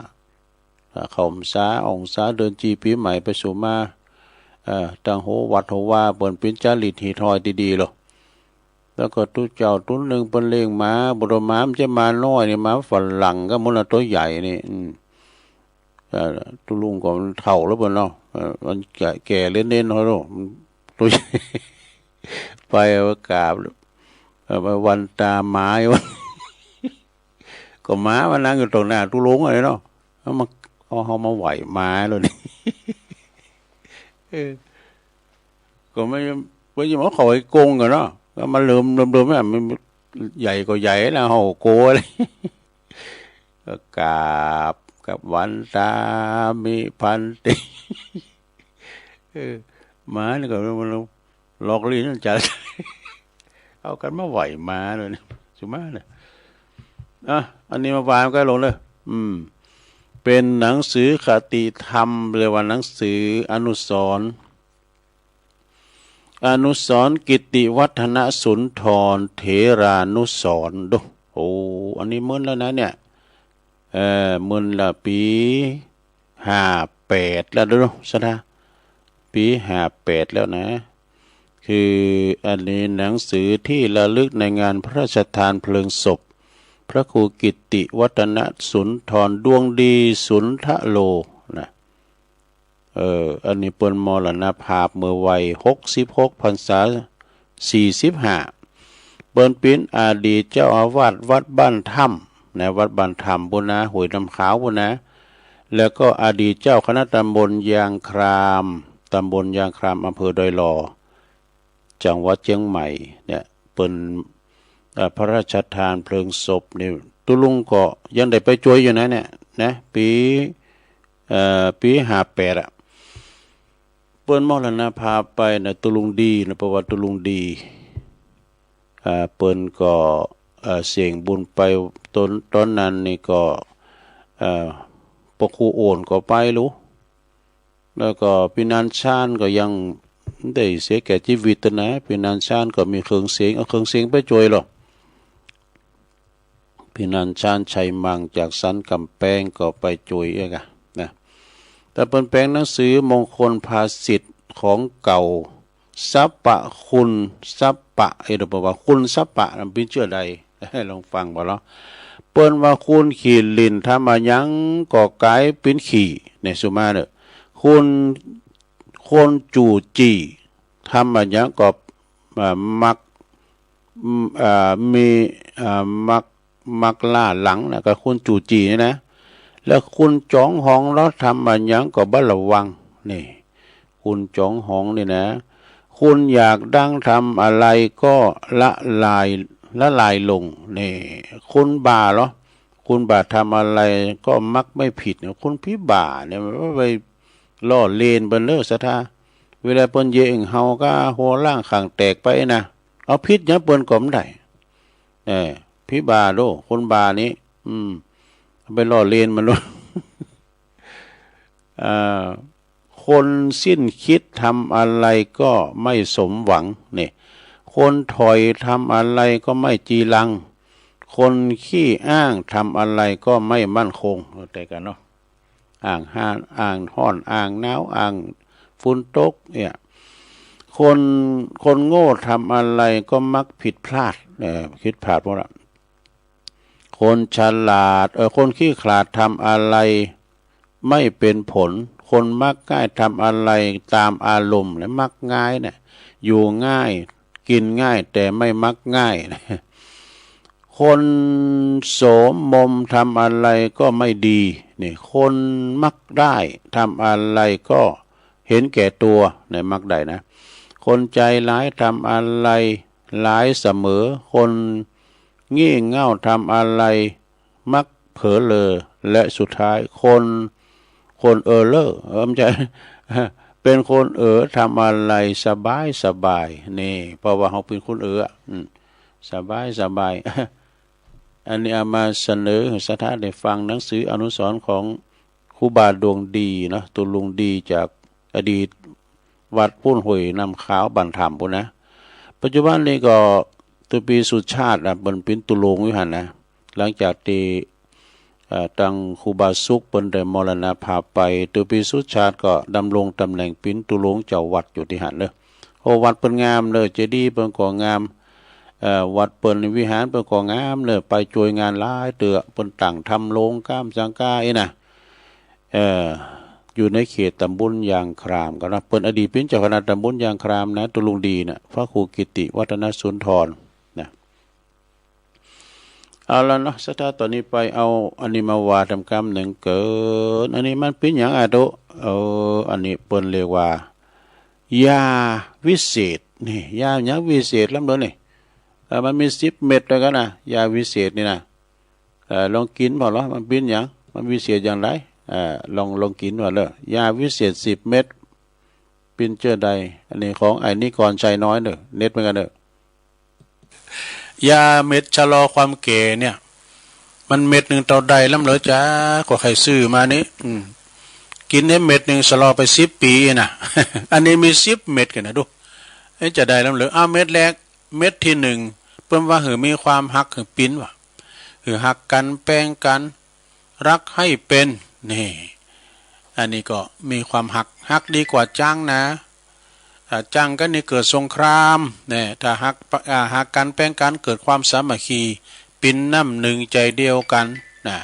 เขาสาองศาเดินจีปีใหม่ไปสู่มาตั้งโหวัดโหว่าเปิ่นเป็นจาริตหีทอยดีๆหรอแล้วก็ตู้เจ้าตู้หนึ่งเป็นเลี้ยงม้าบรม้ามจะมาน้อยนี่ม้าฝรั่งก็มันตัวใหญ่นี่ตู้ลุงก็เท่าแล้วเปล่าเนาะมันแก่เล่นเน้นเขาเนาะตัวใหญ่ไปว่ากราบไปวันตาไม้วันก็ม้ามานั่งอยู่ตรงหน้าตู้ลุงอะไรเนาะเขามาไหวม้าเลยนี่ก็ไม่ใช่หมอเขาไอ้กงกันเนาะก็มาเริ่มแม่มันใหญ่ก็ใหญ่นะโหโกเลยก็กราบกับวันตามีพันติม้านี่ก็มันหลอกลิ้นจัดเอากันมาไหวม้าเลยนี่สุมาเนี่ยอันนี้มาวางก็ลงเลยเป็นหนังสือคติธรรมเรียกว่าหนังสืออนุสรณ์กิตติวัฒนสุนทรเถรานุสรณ์ดูโอ้อันนี้มึนแล้วนะเนี่ยมึนละปี58แล้วดูซะนะปี58แล้วนะคืออันนี้หนังสือที่ระลึกในงานพระราชทานเพลิงศพพระครูกิตติวัฒนสุนทรดวงดีสุนทะโลนะ อันนี้เปิ้นมรณภาพเมื่อวัย66 พรรษา 45เปิ้นเป็นอดีตเจ้าอาวาสวัดบ้านถ้ำนะวัดบ้านถ้ำบุญนะห้วยน้ำขาวบุญนะแล้วก็อดีตเจ้าคณะตำบลยางครามอำเภอดอยหล่อจังหวัดเชียงใหม่เนี่ยเปิ้นพระราชทานเพลิงศพนี่ตุลุงก็ยังได้ไปช่วยอยู่นะเนี่ยนะปี58อ่ะเปิ้นมรณภาพไปนะตุลุงดีนะประวัติตุลุงดีเปิ้นก็เสี่ยงบุญไปตอนนั้นนี่ก็ปกครูโอนก็ไปรู้แล้วก็พี่นันชานก็ยังได้เสียแก่ชีวิตนะพี่นันชานก็มีเครื่องเสียงเอาเครื่องเสียงไปช่วยหรอกพี่นันชานชัยมังจากสันกำแพงก็ไปช่วยเองนะแต่เปิ้นแปลงหนังสือมงคลภาษิตของเก่าสัปปะคุณสัปปะบอกว่าคุณสัปปะนำเป็นเชื่อใดให้ลองฟังบ่ล่ะเปิ้นว่าคุณขีดลินทำมายังก่อไก่เป็นขี่ในสุมาเด้อคุณคนจู่จี้ทำมายังก็มักมีมักล่าหลังนะก็คุณจู่จี้นี่นะแล้วคุณจ้องหองแล้วทำมายังก็บ่ระวังนี่คุณจ้องหองนี่นะคุณอยากดังทำอะไรก็ละลายลงนี่คุณบ่าเหรอคุณบ่าทำอะไรก็มักไม่ผิดคุณพี่บ่าเนี่ยมันไปล่อเลนเบิ่นเด้อศรัทธาเวลาเปิ้นเยงเฮาก็หัวล่างข้างแตกไปนะเอาพิษเนี่ยเปิ้นก็บ่ได้พี่บ่าโดคนบ่านี้ไปล่อเลนมันโลดคนสิ้นคิดทำอะไรก็ไม่สมหวังนี่คนถอยทำอะไรก็ไม่จีรังคนขี้อ้างทำอะไรก็ไม่มั่นคงแต่กันเนาะอ้างห้านอ้างห้อนอ้างหนาวอ้างฝุ่นตกเนี่ยคนโง่ทำอะไรก็มักผิดพลาดคิดพลาดหมดละคนฉลาดคนขี้ขลาดทำอะไรไม่เป็นผลคนมักง่ายทำอะไรตามอารมณ์และมักง่ายเนี่ยอยู่ง่ายกินง่ายแต่ไม่มักง่ายคนโสมทำอะไรก็ไม่ดีนี่คนมักได้ทำอะไรก็เห็นแก่ตัวในมักได้นะคนใจร้ายทำอะไรร้ายเสมอคนงี่เง่าทำอะไรมักเผลอเลอและสุดท้ายคนเลอไม่ใช่เป็นคนทำอะไรสบายนี่เพราะว่าเขาเป็นคนสบายอันนี้เอามาเสนอให้ศรัทธาได้ฟังหนังสืออนุสรณ์ของครูบาดวงดีนะตุลุงดีจากอดีตวัดพุ่นห้วยน้ำขาวบันธรรมพุ่นนะปัจจุบันนี้ก็ตัวปีสุชาติเป็นตุลุงอยู่หั่นนะหลังจากที่ตังครูบาสุขเปิ้นได้มรณภาพไปตัวปีสุชาติก็ดำรงตำแหน่งเป็นตุลุงเจ้าวัดอยู่ที่หั่นเด้อโอ้วัดเปิ้นงามเลยเจดีย์เปิ้นก็งามวัดเปิ้นวิหารเปิ้นก็งามเลยไปช่วยงานหลายเตื้อเปิ้นตั้งทำโรงก้ามสังกานะอยู่ในเขตตำบลยางครามก็นะเปิ้นอดีตเป็นเจ้าคณะตำบลยางครามนะตุลุงดีนะพระครูกิติวัฒนสุนทรนะเอาละเนาะศรัทธาตอนนี้ไปเอาอันนี้มาว่าทำกรรมหนึ่งเกิดอันนี้มันเป็นหยังโตอันนี้เปิ้นเรียกว่ายาวิเศษนี่ยาหยังวิเศษลำเด้อนี่มันมี10 เม็ดด้วยกันนะยาวิเศษนี่นะลองกินพอเหรอมันเป็นหยังมันวิเศษอย่างไรลองกินว่าเลยยาวิเศษ10 เม็ดเป็นเจ้าใดอันนี้ของไอ้นี่ก่อนชัยน้อยเด้อเน็ตเหมือนกันเด้อยาเม็ดชะลอความแก่เนี่ยมันเม็ดหนึ่งต่อใดลำเหรอจ้าก็ใครซื้อมานี้กินได้เม็ดหนึ่งชะลอไป10 ปีนะ อันนี้มี10 เม็ดกันนะดูจะได้ลำเหรอเม็ดแรกเม็ดที่1เพิ่มว่ามีความหักปิ้นว่ะหักกันแป้งกันรักให้เป็นนี่อันนี้ก็มีความหักดีกว่าจ้างนะถ้าจ้างก็นี่เกิดสงครามเนี่ยถ้าหักกันแป้งกันเกิดความสามัคคีปิ้นน้ำหนึ่งใจเดียวกันนะ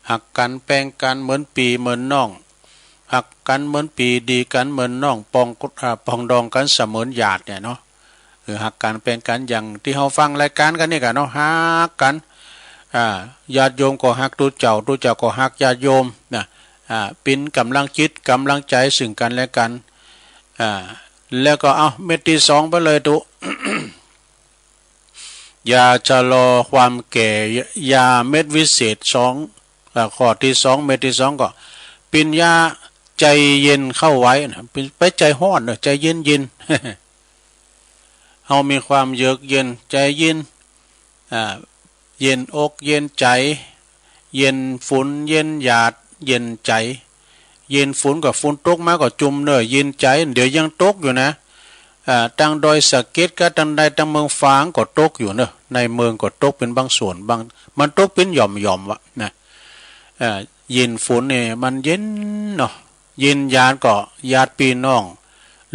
หักกันแป้งกันเหมือนปีเหมือนน้อง หักกันเหมือนปีดีกันเหมือนน้องปองดองกันเสมือนญาติเนี่ยเนาะหักกันเป็นกันอย่างที่เราฟังรายการกันนี่กันเนาะหักกันญาติโยมก็หักตัวเจ้าก็หักญาติโยมนะเป็นกำลังจิตกำลังใจซึ่งกันและกันแล้วก็เอาเม็ดที่สองไปเลยตุ ยาชะลอความแก่ยาเม็ดวิเศษสองข้อที่สองเม็ดที่สองก็เป็นยาใจเย็นเข้าไว้นะเป็นไปใจห้อนเนอะใจเย็นเย็น เรามีความเยือกเย็นใจเย็นเย็นอกเย็นใจเย็นฝุ่นเย็นหยาดเย็นใจเย็นฝุ่นกับฝุ่นตกมาก็จุ่มเนอะเย็นใจเดี๋ยวยังตกอยู่นะตั้งดอยสะเก็ดก็ตั้งใดตั้งเมืองฟางก็ตกอยู่เนอะในเมืองก็ตกเป็นบางส่วนบางมันตกเป็นหย่อมวะนะเย็นฝุ่นเนี่ยมันเย็นเนาะเย็นญาติก็ญาติพี่น้อง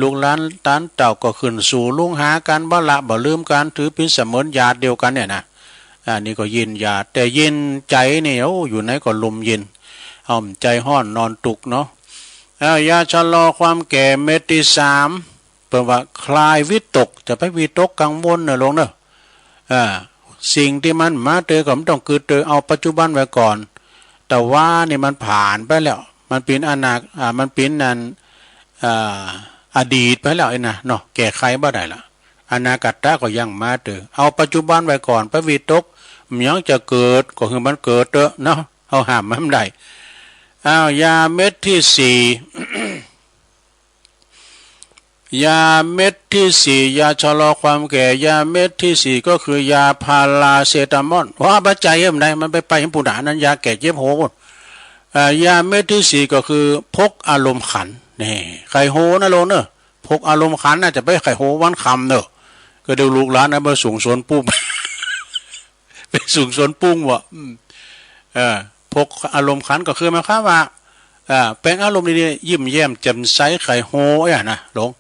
ลูกหลานตานเต่าก็ขึ้นสู่ลุงหากันบ่ละบ่ลืมกันถือเป็นเสมือนญาติเดียวกันเนี่ยนะนี่ก็เย็นญาติแต่เย็นใจเนี่ยอยู่ไหนก็ลมเย็นใจห้อนนอนตุกเนาะยาชะลอความแก่เม็ดที่สามเปิดว่าคลายวิตกจะไปวิตกกังวลเนอะลงเนอะสิ่งที่มันมาเจอก็ไม่ต้องคือเจอเอาปัจจุบันไว้ก่อนแต่ว่านี่มันผ่านไปแล้วมันเป็นมันเป็นนั้นอดีตไปแล้วนะเนาะแก้ไขบ่ได้ละอนาคตก็ยังมาเจอเอาปัจจุบันไว้ก่อนไปวิตกมันยังจะเกิดก็คือมันเกิดเถอะเนาะเอาห้ามมันไม่ได้ยาเม็ดที่สี่ ยาเม็ดที่สี่ยาชะลอความแก่ยาเม็ดที่สี่ก็คือยาพาราเซตามอลว่าปัจจัยมันได้มันไปเห็นผู้ด่านั้นยาแก้เจ็บโหยาเม็ดที่สี่ก็คือพกอารมณ์ขันนี่ไข่โหนะโลเนอะพกอารมณ์ขันน่าจะไปไข่โหวันคำเนอะก็เดี๋ยวลูกหลานนะมาสูงสวนปุ้ง ไปสูงสวนปุ้งวะพกอารมณ์ขันก็คือหมายความว่าเป็นอารมณ์ดีๆยิ้มแย้มแจ่มใสไข่โหนะหลง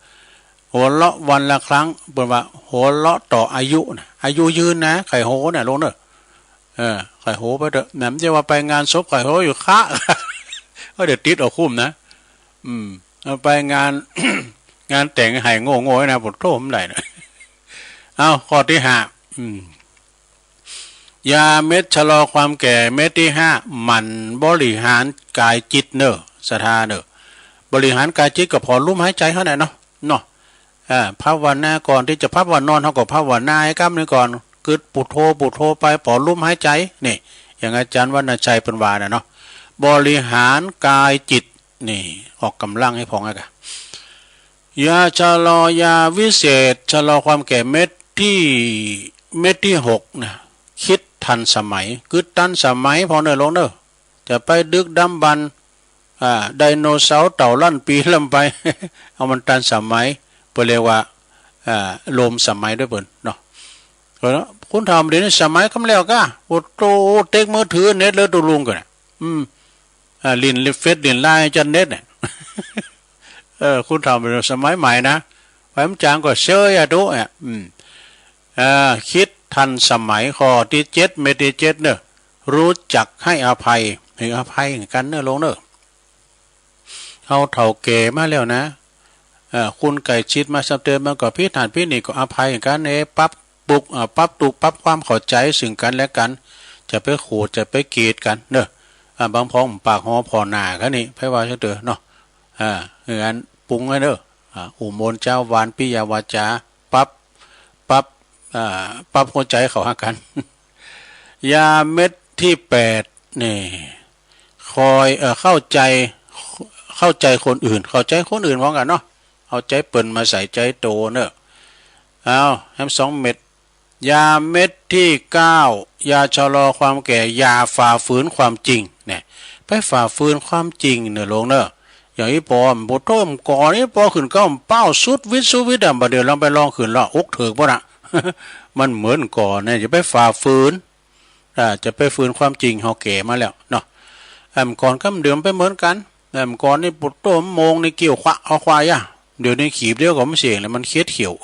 หัวเราะวันละครั้งเป็นว่าหัวเราะต่ออายุนะอายุยืนนะไข่โหนะลงเนอะไข่โหไปเถอะแหนมจะว่าไปงานศพไข่โหอยู่ค้า ก็เดี๋ยวติดออกคุ้มนะไปงาน งานแต่งไห่โง่นะปวดโต้มได้นะเอาข้อที่ห้ายาเม็ดชะลอความแก่เม็ดที่ห้ามันบริหารกายจิตเนอะศรัทธาเนอะบริหารกายจิตก็พอลมหายใจเขาไหนเนาะภาวนาก่อนที่จะภาวนอนเขาก็ภาวนาให้กล้ามเนื้อก่อนกึดปุถโธไปพอลมหายใจนี่อย่างอาจารย์วรรณชัยเป็นวานะเนาะบริหารกายจิตนี่ออกกำลังให้พองไงกันยาชะลอยาวิเศษชะลอความแก่เม็ดที่หกนะคิดทันสมัยคือทันสมัยพอเนอลงเนอจะไปดึกดำบรรไดโนเสาร์เต่าลั่นปีลำไป เอามันทันสมัยเปเรียกว่าโลมสมัยด้วยเปิ่นเนาะคุณทำเดี๋ยวนี้สมัยคำแล้วก็โอ้โตเต็กมือถือเน็ตเลยตัวลุงกันลินเฟซลินไลน์จันเน็ตเนี่ย คุณทำเป็นสมัยใหม่นะไว้มันจางก็เชยอะดูคิดทันสมัยข้อที่เจ็ดเมติเจ็ดเนอะรู้จักให้อภัยกันเนอะลงเนอะเอาเถ่าเก๋มาแล้วนะคุณไก่ชิดมาสับเติมมาก็พี่ฐานพี่นี่ก็อภัยกันเนปั๊บตุกความเข้าใจซึ่งกันและกันจะไปขูดจะไปเกลียดกันเนอะบางพ้องปากหอพอหนากันนี่ไพว่าเฉยเถอะเนาะงานปรุงไว้เนอะอุโมนเจ้าวานปิยาวาจาปั๊บหัวใจเขาหากัน ยาเม็ดที่แปดนี่คอยเข้าใจคนอื่นเข้าใจคนอื่นพร้อมกันเนาะเอาใจเปิ่นมาใส่ใจโตเนอะเอาแฮม2 เม็ดยาเม็ดที่9ยาชะลอความแก่ยาฝ่าฝืนความจริงเนี่ยไปฝ่าฝืนความจริงเนอะลงเนอะอย่างนี้ปอมบทโต้มก่อนนี้ปอขึ้นก็เป้าสุดวิดบัดเดี๋ยวเราไปลองขึ้นละอกเถิกบ่นะ มันเหมือนก่อนเนี่ยจะไปฝ่าฝืนจะไปฝืนความจริงเฮาแก่มาแล้วเนาะก่อนก็เดิมไปเหมือนกันก่อนนี่ปวดโต้มโมงนี่เกี่ยวเอาควายเดี๋ยวนี้ขีบเดียวก็ไม่เสียงเลยมันเคียดเขียว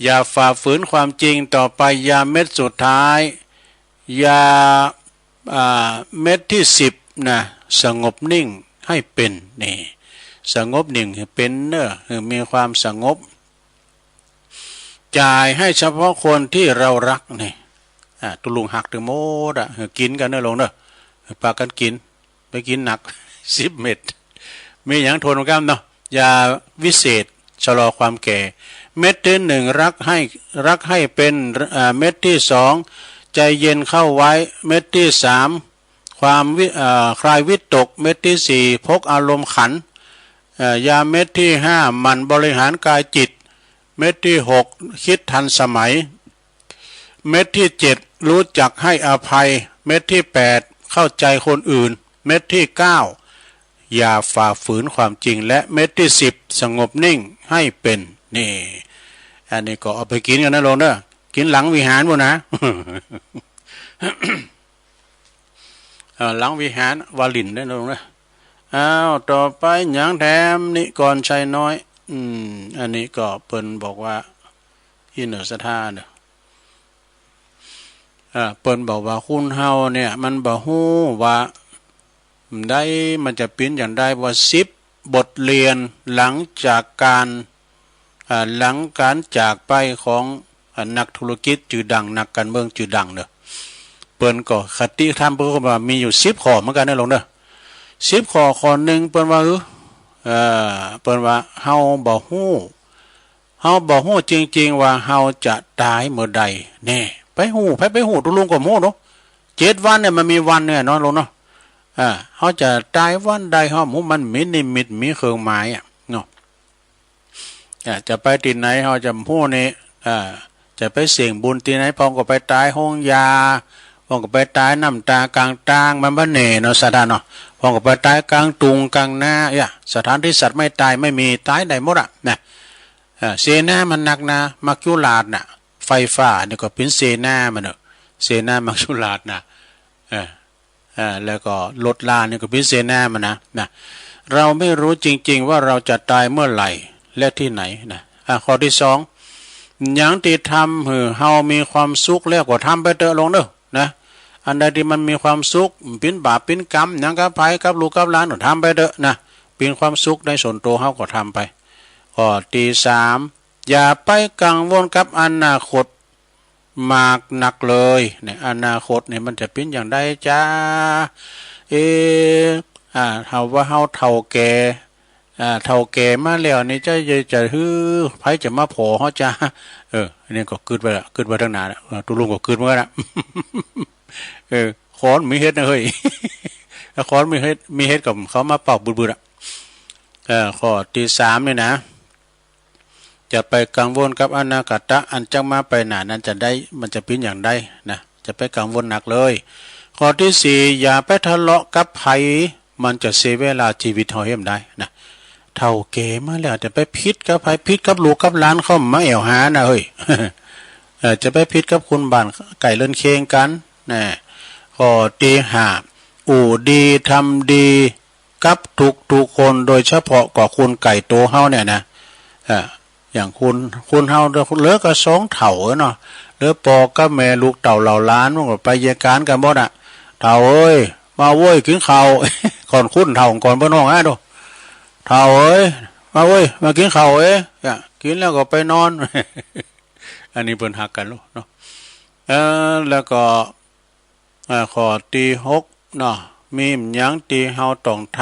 อย่าฝ่าฝืนความจริงต่อไปยาเม็ดสุดท้ายยาเม็ดที่10นะสงบนิ่ง ให้เป็นนี่สงบนิ่งเป็นเนอะมีความสงบจ่ายให้เฉพาะคนที่เรารักนี่ตุลุงหักถึงโมดกินกันเนอะลงเนอะปากันกินไปกินหนัก10 เม็ดมีอย่างทนกันเนาะยาวิเศษชะลอความแก่เม็ดที่1รักให้เป็นเม็ดที่2ใจเย็นเข้าไว้เม็ดที่3ความคลายวิตกเม็ดที่4พกอารมณ์ขันยาเม็ดที่5มันบริหารกายจิตเม็ดที่6คิดทันสมัยเม็ดที่7รู้จักให้อภัยเม็ดที่8เข้าใจคนอื่นเม็ดที่9อย่าฝ่าฝืนความจริงและเม็ดที่10สงบนิ่งให้เป็นนี่อันนี้ก็เอาไปกินกันนะลงเด้อกินหลังวิหารบ่นะ หลังวิหารวาลินได้ลงเด้อต่อไปหยังแถมนิกรชัยน้อยอันนี้ก็เปิ้นบอกว่าอินเนอร์สถานเด้อเปิ้นบอกว่าคุณเฮาเนี่ยมันบ่ฮู้ว่าได้มันจะเป็นอย่างได้ว่า10บทเรียนหลังจากการจากไปของนักธุรกิจชื่อดังนักการเมืองชื่อดังเด้อเปิ้นก็คติธรรมเพิ่นก็ว่ามีอยู่10ข้อเหมือนกันนะลงเด้อ10ข้อนึงเปิ้นว่าเปิ้นว่าเฮาบ่ฮู้จริงๆว่าเฮาจะตายเมื่อใดแน่ไปฮู้ตุลุงก็ฮู้เนาะ7วันเนี่ยมันมีวันเนี่ยเนาะลงเนาะเฮาจะตายวันใดเฮามันมีนิมิตมีเครื่องหมายเนาะจะไปที่ไหนเฮาจะฮู้นี่จะไปเสี่ยงบุญที่ไหนพองก็ไปตายห้องยาพองก็ไปตายน้ำตากลางตางมันบ่แน่เนาะสถานเนาะพองก็ไปตายกลางตุงกลางนาสถานที่สัตว์ไม่ตายไม่มีตายได้หมดนะเสนามันหนักนะมักยุราชน่ะไฟฟ้านี่ก็เป็นเสนามันเนาะเสนามักยุราชนะแล้วก็รถลานี่ก็เป็นเสนามันนะเราไม่รู้จริงๆว่าเราจะตายเมื่อไหร่และที่ไหนนะข้อที่2อย่างที่ทำเฮามีความสุขแล้วก็ทำไปเถอะลงเด้อนะอันใดที่มันมีความสุขเป็นบาปเป็นกรรมหยังกับไผกับลูกกับหลานก็ทำไปเถอะนะเป็นความสุขในส่วนตัวเฮาก็ทำไปข้อที่3อย่าไปกังวลกับอนาคตมากหนักเลยในอนาคตเนี่ยมันจะเป็นอย่างไรจ้าเฮาว่าเฮาเฒ่าแก่มาแล้วนี่จะฮือไผจะมาพอเฮาจ้านี่ก็คิดไว้ตั้งนานแล้วตุลุงก็คิดเหมือนกันนะขอนมีเฮ็ดนะเฮ้ยขอนมีเฮ็ดกับเขามาเป่าบุดๆข้อที่3นี่นะจะไปกังวลกับอนาคตอันจังมาไปหน้านั้นจะได้มันจะเป็นอย่างใดนะจะไปกังวลหนักเลยข้อที่4อย่าไปทะเลาะกับไผมันจะเสียเวลาชีวิตเฮาเฮ็ดได้นะเฒ่าแก่มาแล้วจะไปพิษกับไผพิษกับลูกกับหลานเข้ามาแอวหานะเฮ้ย จะไปพิษกับคุณบ้านไก่เล่นเคงกันนะข้อที่5อู่ดีทำดีกับทุกคนโดยเฉพาะกับคุณไก่โตเฮาเนี่ยนะอย่างคุณเฮาเหลือก็2เฒ่าเนาะเหลือปอกับแม่ลูกเต่าเหล่าล้านมันก็ไปเยการกันบ่น่ะเฒ่าเอ้ยมาโว้ยกินข้าว ก่อนคุณเฒ่าก่อนบ่น้องดูเฒ่าเอ้ยมาเว้ยมากินข้าวกินแล้วก็ไปนอน อันนี้เพิ่นฮักกันลูกเนาะแล้วก็ข้อที่6เนาะมีหยังที่เฮาต้องท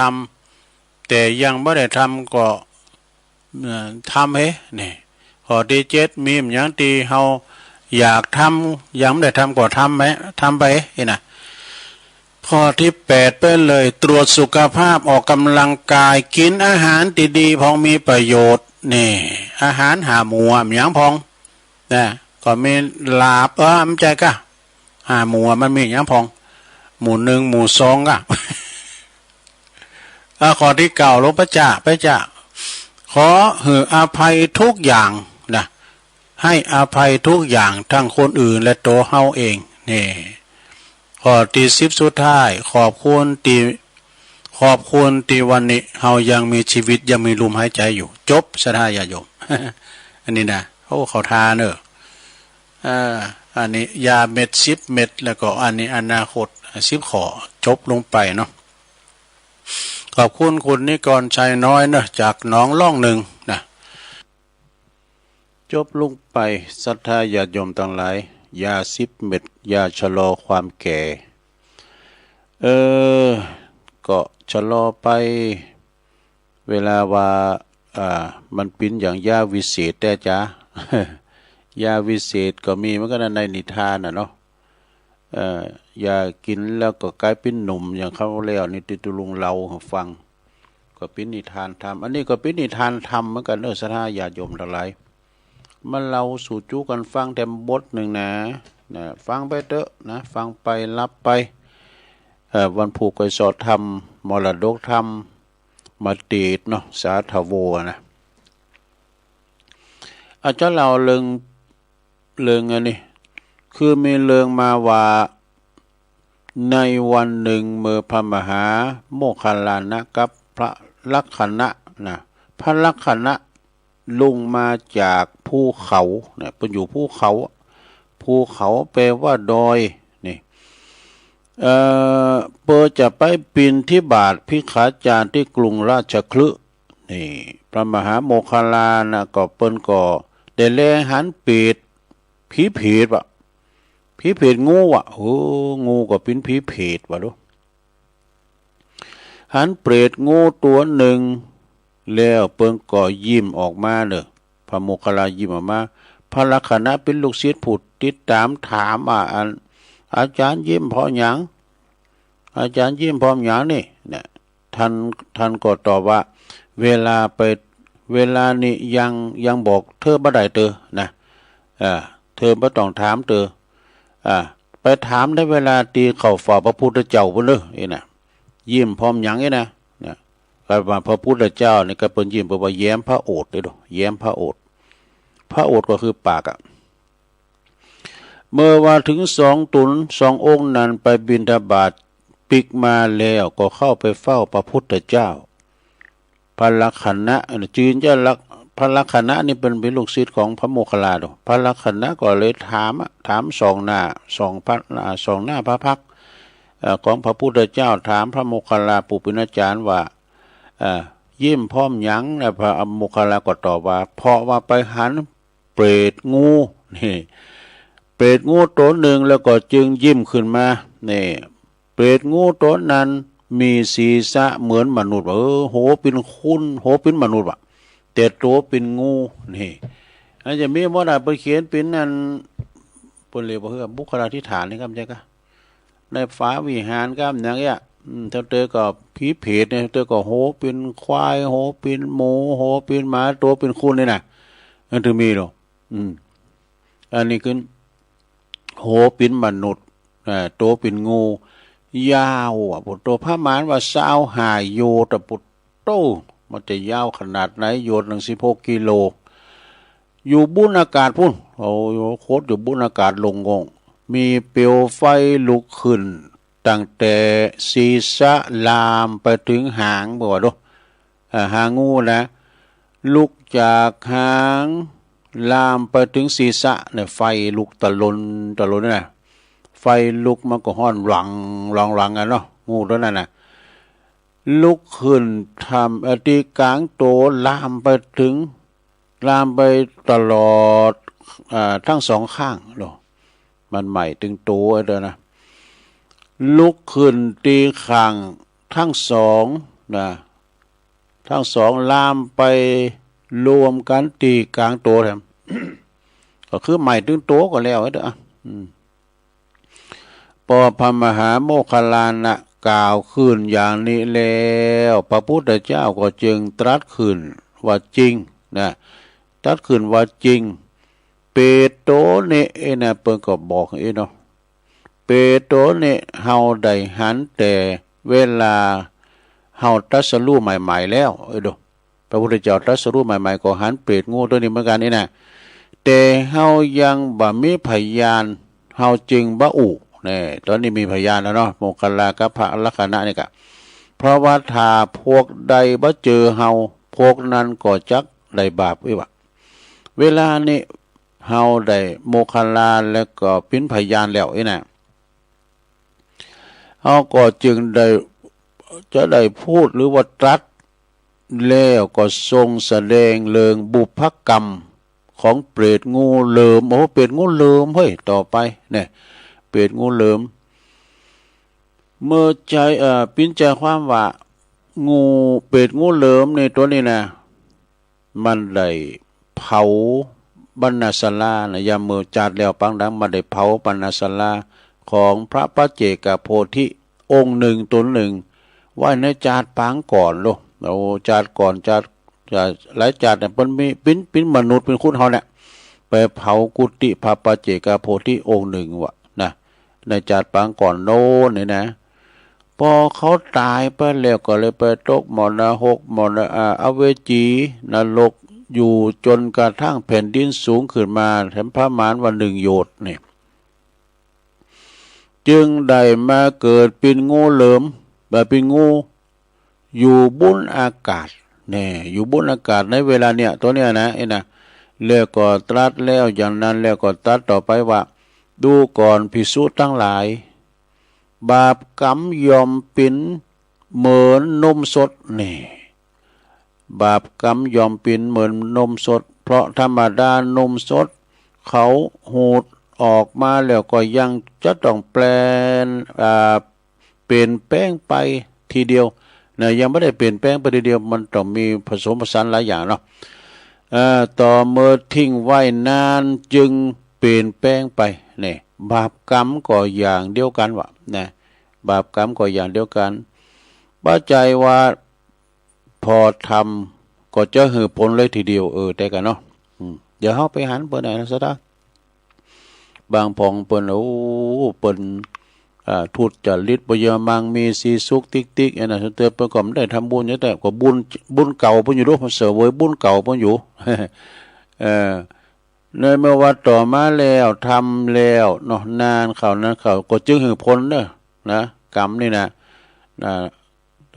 ำแต่ยังบ่ได้ทำก็ทำนี่ข้อที่7มีหยังที่เฮาอยากทำยังไม่ได้ทำก็ทำไปนะข้อที่8ไปเลยตรวจสุขภาพออกกำลังกายกินอาหารดีๆพองมีประโยชน์นี่อาหารหาหมูหยังพองนะก็มีลาบมันใจกะหาหมูมันมีหยังพองหมู1หมู2กะ ข้อที่9ลงไปจ้าขออภัยทุกอย่างนะให้อภัยทุกอย่างทั้งคนอื่นและตัวเฮาเองนี่ข้อที่10สุดท้ายขอบคุณที่วันนี้เฮายังมีชีวิตยังมีลมหายใจอยู่จบสถาญาโยม อันนี้นะเขาทาเนอะอันนี้ยาเม็ด10เม็ดแล้วก็อันนี้อนาคต10ข้อจบลงไปเนาะ ขอบคุณคุณนิกรชัยน้อยนะจากหนองล่องหนึ่งนะจบลงไปศรัทธาญาติโยมทั้งหลายยา10 เม็ดยาชะลอความแก่ก็ชะลอไปเวลาว่ามันปิ้นอย่างยาวิเศษแต่จ้ายาวิเศษก็มีมันก็ในนิทานเนาะยากินแล้วก็กลายเป็นหนุ่มอย่างเขาแล้วนี่ติตุลุงเราฟังก็เป็นนิทานธรรมอันนี้ก็เป็นนิทานธรรมเหมือนกันศรัทธาญาติโยมทั้งหลายมันเราสู่จูกันฟังแต่บทหนึ่งนะฟังไปเถอะนะฟังไปรับไปวันผูกไก่สอดธรรมมรดกธรรมมาตีดเนาะสาธโวนะอาจารย์เราเรื่องอันนี้คือมีเรื่องมาว่าในวันหนึ่งเมื่อพระมหาโมคคัลลานะกับพระลักขณะนะพระลักขณะลงมาจากภูเขาเนี่ยเป็นอยู่ภูเขาแปลว่าดอยนี่เปิดจะไปปีนที่บาทพิขาจารย์ที่กรุงราชคฤห์นี่พระมหาโมคคัลลานะก็เปิ้นก็ได้แลหันปีดผีเผิดวะผีเผิดงูอ่ะโอ้งูก็เป็นผีเผิดวะดูหันเปรตงูตัวหนึ่งแล้วเปิ้นก็ยิ้มออกมาเนอะพระโมคคัลลายิ้มออกมาพระลักขณะเป็นลูกศิษย์ผู้ติดตามถามอาจารย์ยิ้มเพราะหยังอาจารย์ยิ้มเพราะหยังนี่เนี่ยท่านก็ตอบว่าเวลานี้ยังบอกเธอบ่ได้เตอนะเธอบ่ต้องถามเตอไปถามได้เวลาตีเข้าฝ่าพระพุทธเจ้าพุ่นเด้อนี่นะยิ้มพร้อมหยังนี่นะก็ว่าพระพุทธเจ้านี่ก็เปิ้นยิ้มเปิ้นว่าแย้มพระโอษฐ์เด้อแย้มพระโอษฐ์ก็คือปากเมื่อว่าถึง2 องค์นั้นไปบิณฑบาตปิกมาแล้วก็เข้าไปเฝ้าพระพุทธเจ้าพระลักขณะจืนจะพระลักขณะนี่เป็นลูกศิษย์ของพระโมคคัลลาพระลักขณะก็เลยถาม2 หน้า2 หน้าพระพักของพระพุทธเจ้าถามพระโมคคัลลาปุปินาจารย์ว่ายิ้มพร้อมหยังนะพระโมคคัลลาก็ตอบว่าเพราะว่าไปหันเปรตงูนี่เปรตงูตัวหนึ่งแล้วก็จึงยิ้มขึ้นมานี่เปรตงูตัวนั้นมีศีรษะเหมือนมนุษย์โหเป็นเป็นมนุษย์ว่ะแต่ตัวเป็นงูนี่อาจจะมีบ่ได้ไปเขียนเป็นนั่นเปิ้นเรียกว่าคือบุคลาธิฐานนี่ครับใช่ก็ในฟ้าวิหารครับอย่างเงี้ยเธอก็ผีเผิดเนี่ยเธอก็โหเป็นควายโหเป็นหมูโหเป็นหมาตัวเป็นคุณนี่นะมันถึงมีหรออันนี้คือโหเป็นมนุษย์ตัวเป็นงูยาวปุตโตพระมารว่า25 โยชน์ปุตโตมันจะยาวขนาดไหนโยชน์16 กิโลอยู่บุญอากาศพุ่นโอ้โคตรอยู่บุญอากาศลงงมีเปลวไฟลุกขึ้นตั้งแต่ศีรษะลามไปถึงหางบ่ว่าดูหางงูนะลุกจากหางลามไปถึงศีรษะเนี่ยไฟลุกตะลนนี่นะไฟลุกมันก็ห้อนหลังกันเนาะงูตัวนั้นน่ะลุกขึ้นทำที่กลางโตลามไปตลอดทั้ง2 ข้างเนาะมันใหม่ถึงโตเด้อนะลุกขึ้นตีข้างทั้ง2นะทั้ง2ลามไปรวมกันตีกลางโตแถม ก็คือใหม่ถึงโตก็แล้วเด้อพอพระมหาโมคคัลลานะกล่าวขึ้นอย่างนี้แล้วพระพุทธเจ้าก็จึงตรัสขึ้นว่าจริงนะตรัสขึ้นว่าจริงเปโตเนนะเปิ้นก็บอกเนาะเปโตเนเฮาได้หันแต่เวลาเฮาตรัสรู้ใหม่ๆแล้วดูพระพุทธเจ้าตรัสรู้ใหม่ๆก็หันเปรตงูตัวนี้เหมือนกันนี่นะแต่เฮายังบ่มีพยานเฮาจึงบ่อุนี่ตอนนี้มีพยานแล้วเนาะโมคคัลลากับพระลักขณะนี่ก็เพราะว่าถ้าพวกใดบ่เจอเฮาพวกนั้นก็จักได้บาปว่าเวลานี้เฮาได้โมคคัลลาแล้วก็เป็นพยานแล้วนะเฮาก็จึงได้ จะได้พูดหรือว่าตรัสแล้วก็ทรงแสดงเรื่องบุพกรรมของเปรตงูเหลิมโอ้เปรตงูเหลิมเฮ้ยต่อไปเนี่ยเปรตงูเหลิมเมื่อใจปิ้นใจความว่างูเปรตงูเหลิมในตัวนี้นะมันได้เผาบรรณศาลานะยามมือจัดแล้วปังดังมันได้เผาบรรณศาลาของพระปัจเจกโพธิองค์หนึ่งตนหนึ่งไว้ในจาดปางก่อนโลโอ้จาดก่อนจาดหลายจาดเนี่ยมันมีปิ้นมนุษย์เป็นคุณเขาเนี่ยไปเผากุฏิพระปัจเจกโพธิองค์หนึ่งวะนะในจาดปางก่อนโน้นเนี่ยนะพอเขาตายไปแล้วก็เลยไปตกมรณะมรณะอเวจีนรกอยู่จนกระทั่งแผ่นดินสูงขึ้นมาแถมพระมารวันหนึ่งโยชน์เนี่ยจึงได้มาเกิดเป็นงูเหลิมแบบเป็นงูอยู่บนอากาศเนี่ยอยู่บนอากาศในเวลาเนี่ยตัวเนี้ยนะนะแล้วก็ตรัสแล้วอย่างนั้นแล้วก็ตรัสต่อไปว่าดูก่อนภิกษุทั้งหลายบาปกรรมยอมเป็นเหมือนนมสดนี่บาปกรรมยอมเป็นเหมือนนมสดเพราะธรรมดานมสดเขาหูดออกมาแล้วก็ยังจะต้องแปลนเปลี่ยนแปลงไปทีเดียวนะยังไม่ได้เปลี่ยนแปลงไปทีเดียวมันต้องมีผสมผสานหลายอย่างเนาะต่อเมื่อทิ้งไว้นานจึงเปลี่ยนแปลงไปเนี่ยบาปกรรมก็อย่างเดียวกันวะนะบาปกรรมก็อย่างเดียวกันปัจจัยว่าพอทำก็จะหือผลเลยทีเดียวแต่กันเนาะเดี๋ยวเขาไปหันเปิดไหนนะสักบางพองเปิดโอ้เปิดทูตจริตปยมังมีสีสุกติ๊กๆนะเตือนเปิดก่อนได้ทำบุญแต่ก็บุญเก่าเพิ่นอยู่รู้เสวยบุญเก่าเพิ่นอยู่ในเมื่อวัดต่อมาแล้วทำแล้วเนาะนานเขานั้นเขาก็จึงหือผลเด้อนะกรรมนี่นะ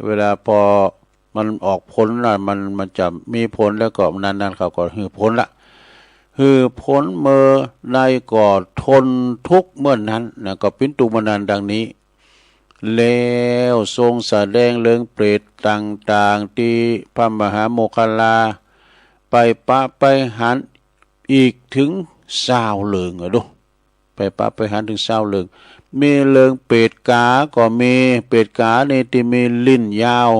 เวลาพอมันออกผลนะมันจะมีผลแล้วก็นานเขาก็หือผลละหือผลเมื่อใดก็ทนทุกข์เมื่อนั้นนะก็เป็นตุมนันดังนี้แล้วทรงแสดงเรื่องเปรตต่างๆที่พระมหาโมคคัลลาไปปะไปหันอีกถึง20 เรื่องดูไปปะไปหันถึง20 เรื่องมีเรื่องเปรตกาก็มีเปรตกาในที่มีลิ้นยาว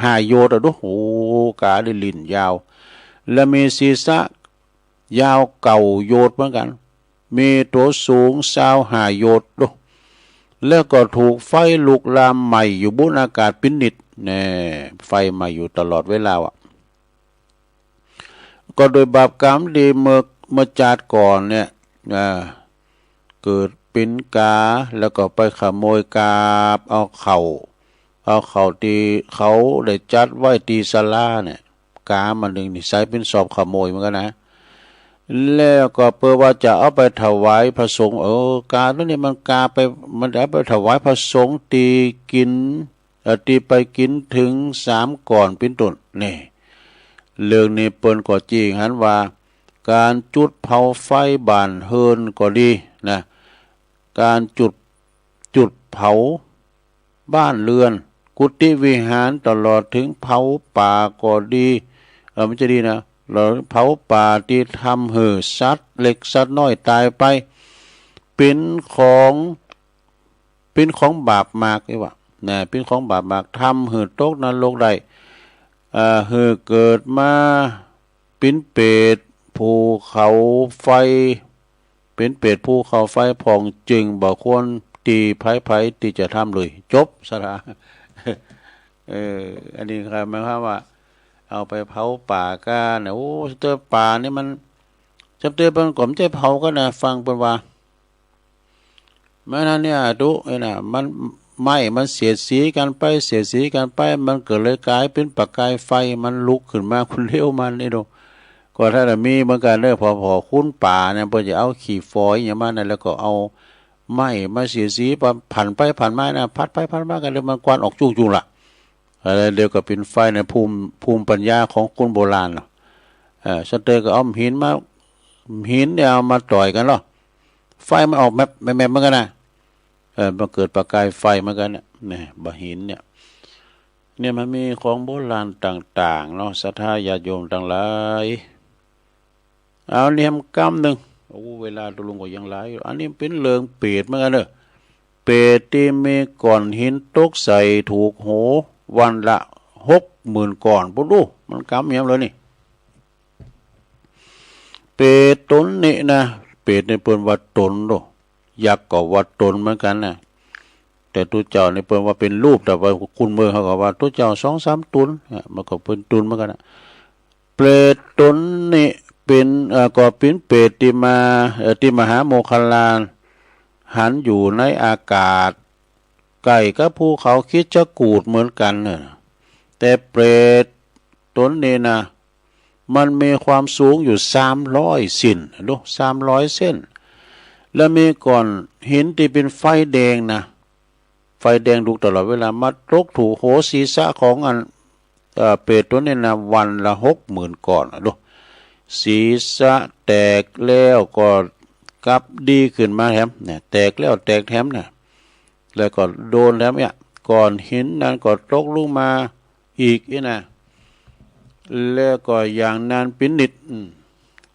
ห้าโยชน์ดูโอ้กาได้ลิ้นยาวและมีศีรษะยาวเก่าโยชน์เหมือนกันมีตัวสูง25 โยชน์ดูแล้วก็ถูกไฟลุกลามใหม่อยู่บนอากาศปินิดแน่ไฟมาอยู่ตลอดเวลาก็โดยบาปกรรมดีเมื่อจาดก่อนเนี่ยเกิดเป็นกาแล้วก็ไปขโมยกาบเอาเข่าตีเขาได้จัดไว้ตีศาลาเนี่ยกามันหนึ่งนี่ใช้เป็นสอบขโมยเหมือนกันนะแล้วก็เพื่อว่าจะเอาไปถวายพระสงฆ์กาตัวนี้มันกาไปมันเอาไปถวายพระสงฆ์ตีกินตีไปกินถึง3 ก่อนเป็นต้นนี่เรื่องนี้เปิ้นก็จริงหันว่าการจุดเผาไฟบ้านเฮิรนก็ดีนะการจุดเผาบ้านเรือนกุฏิวิหารตลอดถึงเผาป่าก็ดีมันจะดีนะเราเผาป่าที่ทำให้สัตว์เล็กสัตว์น้อยตายไปเป็นของบาปมากนี่วะนะเป็นของบาปมากทำให้ตกนรกได้ให้เกิดมาเป็นเปรตภูเขาไฟเป็นเปรตภูเขาไฟผ่องจึงบ่ควรตีไผ่ที่จะทำเลยจบสระอันนี้ครับหมายความว่าเอาไปเผาป่ากันโอ้เจอป่านี่มันจับเตือนเป็นกลมใจเผาก็นะฟังเป็นว่าแม้นั้นเนี่ยดูนะมันเสียดสีกันไปมันเกิดเลยกลายเป็นประกายไฟมันลุกขึ้นมาคุณเลี้ยวมันนี่ดูก็ถ้ามีเหมือนกันเด้อพอคุ้นป่าเนี่ยเพิ่นจะเอาขี้ฝอยอย่างมันนั่นแล้วก็เอาไม้มาเสียดสีผ่านไปผ่านมานะพัดไปพัดมากันเลยมันกวาดออกจุ่งๆล่ะอะไรเดียวกับเป็นไฟในภูมิปัญญาของคนโบราณเนาะสเตอร์ก็เอาหินเนี่ยเอามาต่อยกันเนาะไฟมันออกแมปเหมือนกันนะมันเกิดประกายไฟเหมือนกันเนี่ย เนี่ยบะหินเนี่ยมันมีของโบราณต่างๆเนาะศรัทธาญาติโยมทั้งหลายเอาเนียมกำหนึ่งโอ้เวลาตกลงก็ยังหลายอยู่อันนี้เป็นเรื่องเปรตเหมือนกันเด้อเปรตที่มีก้อนหินตกใส่ถูกโหวันละ60,000ก้อนปุ๊บดูมันกำเหี่ยมเลยนี่เปรตตนนี่นะเปรตในเปิ้นว่าตนโดยักษ์ก็ว่าตนเหมือนกันนะแต่ตัวเจ้าในเปิ้นว่าเป็นรูปแต่ว่าคุณเมืองเขาก็ว่าตัวเจ้า2-3ตนมันก็เป็นตนเหมือนกันนะเปรตตนนี่เป็นก็เป็นเปรตที่มหาโมคคลลานหันอยู่ในอากาศใกล้กับภูเขาคิดกูฏเหมือนกันเนี่ยแต่เปรตตนนี้นะมันมีความสูงอยู่300 สินดู300 เส้นแล้วมีก้อนหินที่เป็นไฟแดงนะไฟแดงลุกตลอดเวลามาตกถูโหศีรษะของเปรตตัวนี้นะวันละ60,000ก้อนดูศีรษะแตกแล้วก็กลับดีขึ้นมาแถมเนี่ยแตกแล้วแตกแถมเนี่ยแล้วก็โดนแถมเนี่ยก้อนหินนั้นก็ตกลงมาอีกนะแล้วก็อย่างนานเป็นนิด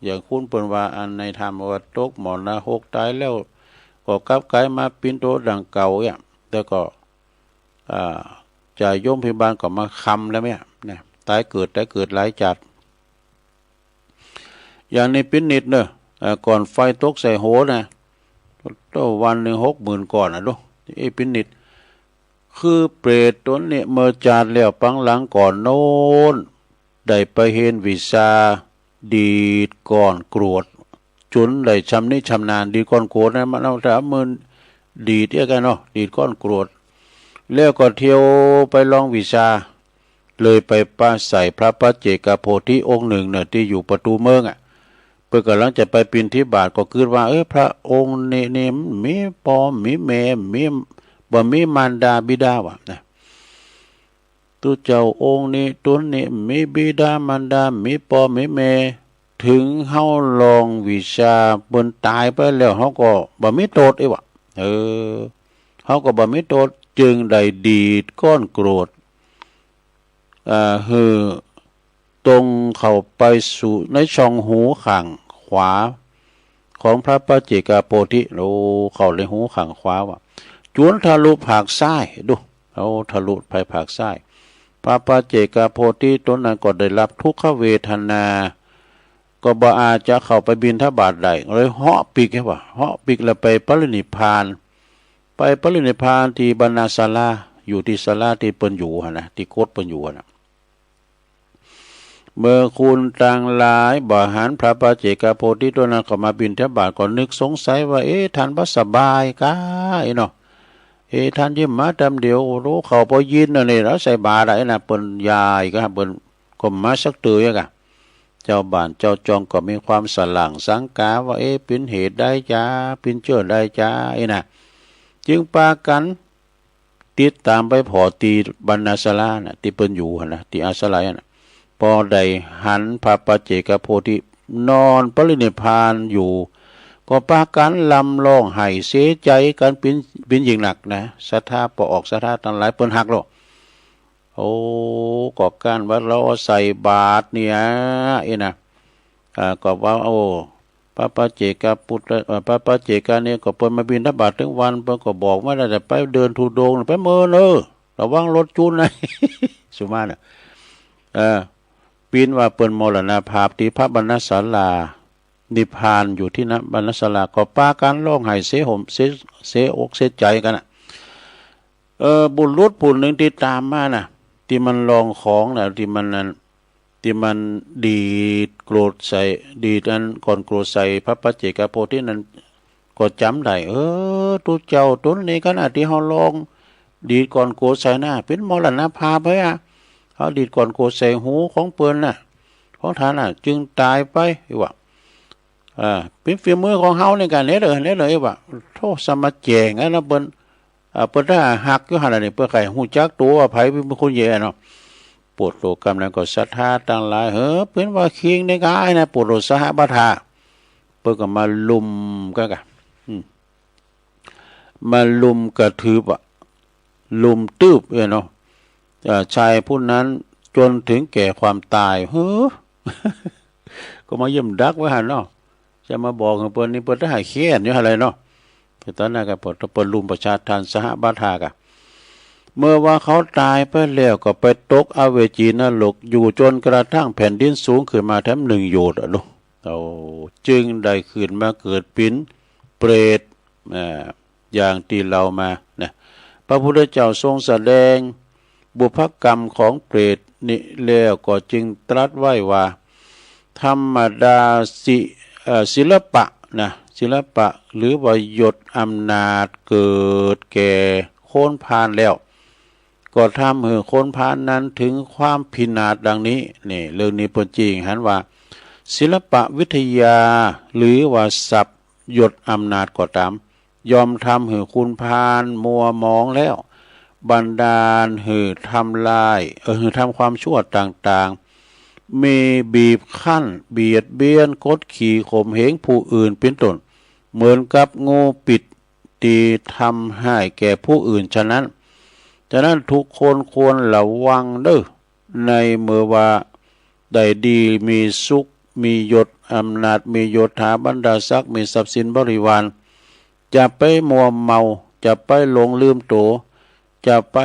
อย่างคุณเปิ้นว่าอันในธรรมว่าตกหมอนละ6ตายแล้วก็กลับกลายมาเป็นโตดังเก่าเนี่ยแล้วก็จ่ายโยมพยาบาลก็มาคำแล้วเนี่ยตายเกิดหลายจัดอย่างนี้เป็นนิดเนอะก่อนไฟตกใส่โหนะต่อวันหนึ่ง60,000ก่อนดูเป็นนิดคือเปรตตัวนี้เมื่อจาดแล้วปังหลังก่อนโน้นได้ไปเห็นวิชาดีดก่อนกรวดจนได้ชำนาญดีดก้อนโกรธนะมันเอา30,000ดีดกันเนาะดีดก้อนกรวดแล้วก็เที่ยวไปลองวิชาเลยไปป้าใส่พระปัจเจกโพธิองค์หนึ่งเนี่ยที่อยู่ประตูเมืองเพื่อกำลังจะไปปิณฑบาตก็คิดว่าพระองค์นี่มีปอมีแม่มีบ่มีมารดาบิดาวะนะตัวเจ้าองค์นี้ตัวนี้มีบิดามารดามีปอมีแม่ถึงเฮาลองวิชาเปิ้นตายไปแล้วเฮาก็บ่มีโทษวะเฮาก็บ่มีโทษจึงได้ดีดก้อนโกรธตรงเข้าไปสู่ในช่องหูข้างขวาของพระปัจเจกโพธิเข้าในหูข้างขวาว่ะจวนทะลุภาคซ้ายดูทะลุไปภาคซ้ายพระปัจเจกโพธิตนนั้นก็ได้รับทุกขเวทนาก็บ่อาจจะเข้าไปบิณฑบาตได้เลยเหาะปีกแล้วไปปรินิพพานที่บรรณาศาลาอยู่ที่ศาลาที่เปิ้นอยู่นะที่โคตรเปิ้นอยู่นะเมื่อคุณต่างหลายบ่หันพระปัจเจกโพธิตัวนั้นก็มาบิณฑบาตก็นึกสงสัยว่าท่านบ่สบายกายเนาะท่านยิ้มมาดำเดียวรู้เขาพอยินนี่แล้วใส่บาตรได้นะเปิ้นยายก็เปิ้นก็มาสักเตือกะเจ้าบ้านเจ้าจองก็มีความสลั่งสังกาว่าเป็นเหตุใดจ้าเป็นเชื่อใดจ้านะจึงปากันติดตามไปพอตีบรรณาศาลาน่ะที่เปิ้นอยู่นะที่อาสาลัยน่ะพอได้หันพระปัจเจกโพธินอนปรินิพพานอยู่ก็ปากันลำร้องไห้เสียใจกันเป็นยิ่งหนักนะศรัทธาปออกศรัทธาทั้งหลายเปิ้นหักโลก็การว่าเราใส่บาตรเนี่ยนะก็ว่าพระปัจเจกพระปัจเจกเนี่ยก็เปิ้นมาบิณฑบาตทั้งวันเปิ้นก็บอกว่าจะไปเดินธุดงค์ไปเมินระวังรถจูนนะสุมาน่ะปีนว่าเปิ้นมรณภาพที่พระบรรณศาลานิพพานอยู่ที่นั้นบรรณศาลาก็ปากันร้องไห้เสียเสียอกเสียใจกันบุรุษผู้หนึ่งที่ตามมาน่ะที่มันลองของน่ะที่มันดีดโกรธใส่ดีดอันก่อนโกรธใส่พระปัจเจกโพธินั้นก็จำได้ตัวเจ้าตนนี้ขณะที่เฮาลองดีดก่อนโกรธใส่หน้าเป็นมรณภาพไปเขาดีดก่อนโกรธใส่หูของเปิ้นน่ะของท่านน่ะจึงตายไปว่าเป็นฝีมือของเฮาในการเลยว่าโทษสมัจแจงนะเปิ้นถ้าหักอยู่หั่นน่ะนี่เปิ้นไข่ฮู้จักตัวว่าไผเป็นคนแย่เนาะปวดโลกรรมนั้นก็ศรัทธาต่างหลายเป็นว่าคิงในกายนะปวดโลสหบาทาเปิ้นก็มาลุมกันมาลุมกระทืบ ลุมตืบเนาะชายผู้นั้นจนถึงแก่ความตายเฮ้อ ก็มาเยี่ยมดักไว้หันเนาะจะมาบอกเปิ้นนี่เปิ้นได้หายแค้นอยู่อะไรเนาะตอนนั้นก็เปิ้นลุมประชาทานสหบาทากะเมื่อว่าเขาตายไปแล้วก็ไปตกอเวจีนรกอยู่จนกระทั่งแผ่นดินสูงขึ้นมาแถม1 โยชน์ลูกจึงได้ขึ้นมาเกิดเป็นเปรตอย่างที่เรามานะพระพุทธเจ้าทรงแสดงบุพกรรมของเปรตนี่แล้วก็จึงตรัสไว้ว่าธรรมดาศิลปะนะศิลปะหรือว่ายศอำนาจเกิดแก่โค่นพานแล้วก็ทำให้โค่นพานนั้นถึงความพินาศดังนี้นี่เรื่องนี้เป็นจริงหันว่าศิลปะวิทยาหรือว่าศัพท์ยศอำนาจก็ตามยอมทำให้คุณพานมัวมองแล้วบันดาลให้ทำลายทำความชั่วต่างๆมีบีบคั้นเบียดเบียนกดขี่ข่มเหงผู้อื่นเป็นต้นเหมือนกับงูปิดตีทำให้แก่ผู้อื่นฉะนั้นทุกคนควรระวังเด้อในเมื่อว่าได้ดีมีสุขมียศอำนาจมียศถาบรรดาศักดิ์มีทรัพย์สินบริวารจะไปมัวเมาจะไปหลงลืมโตจะไป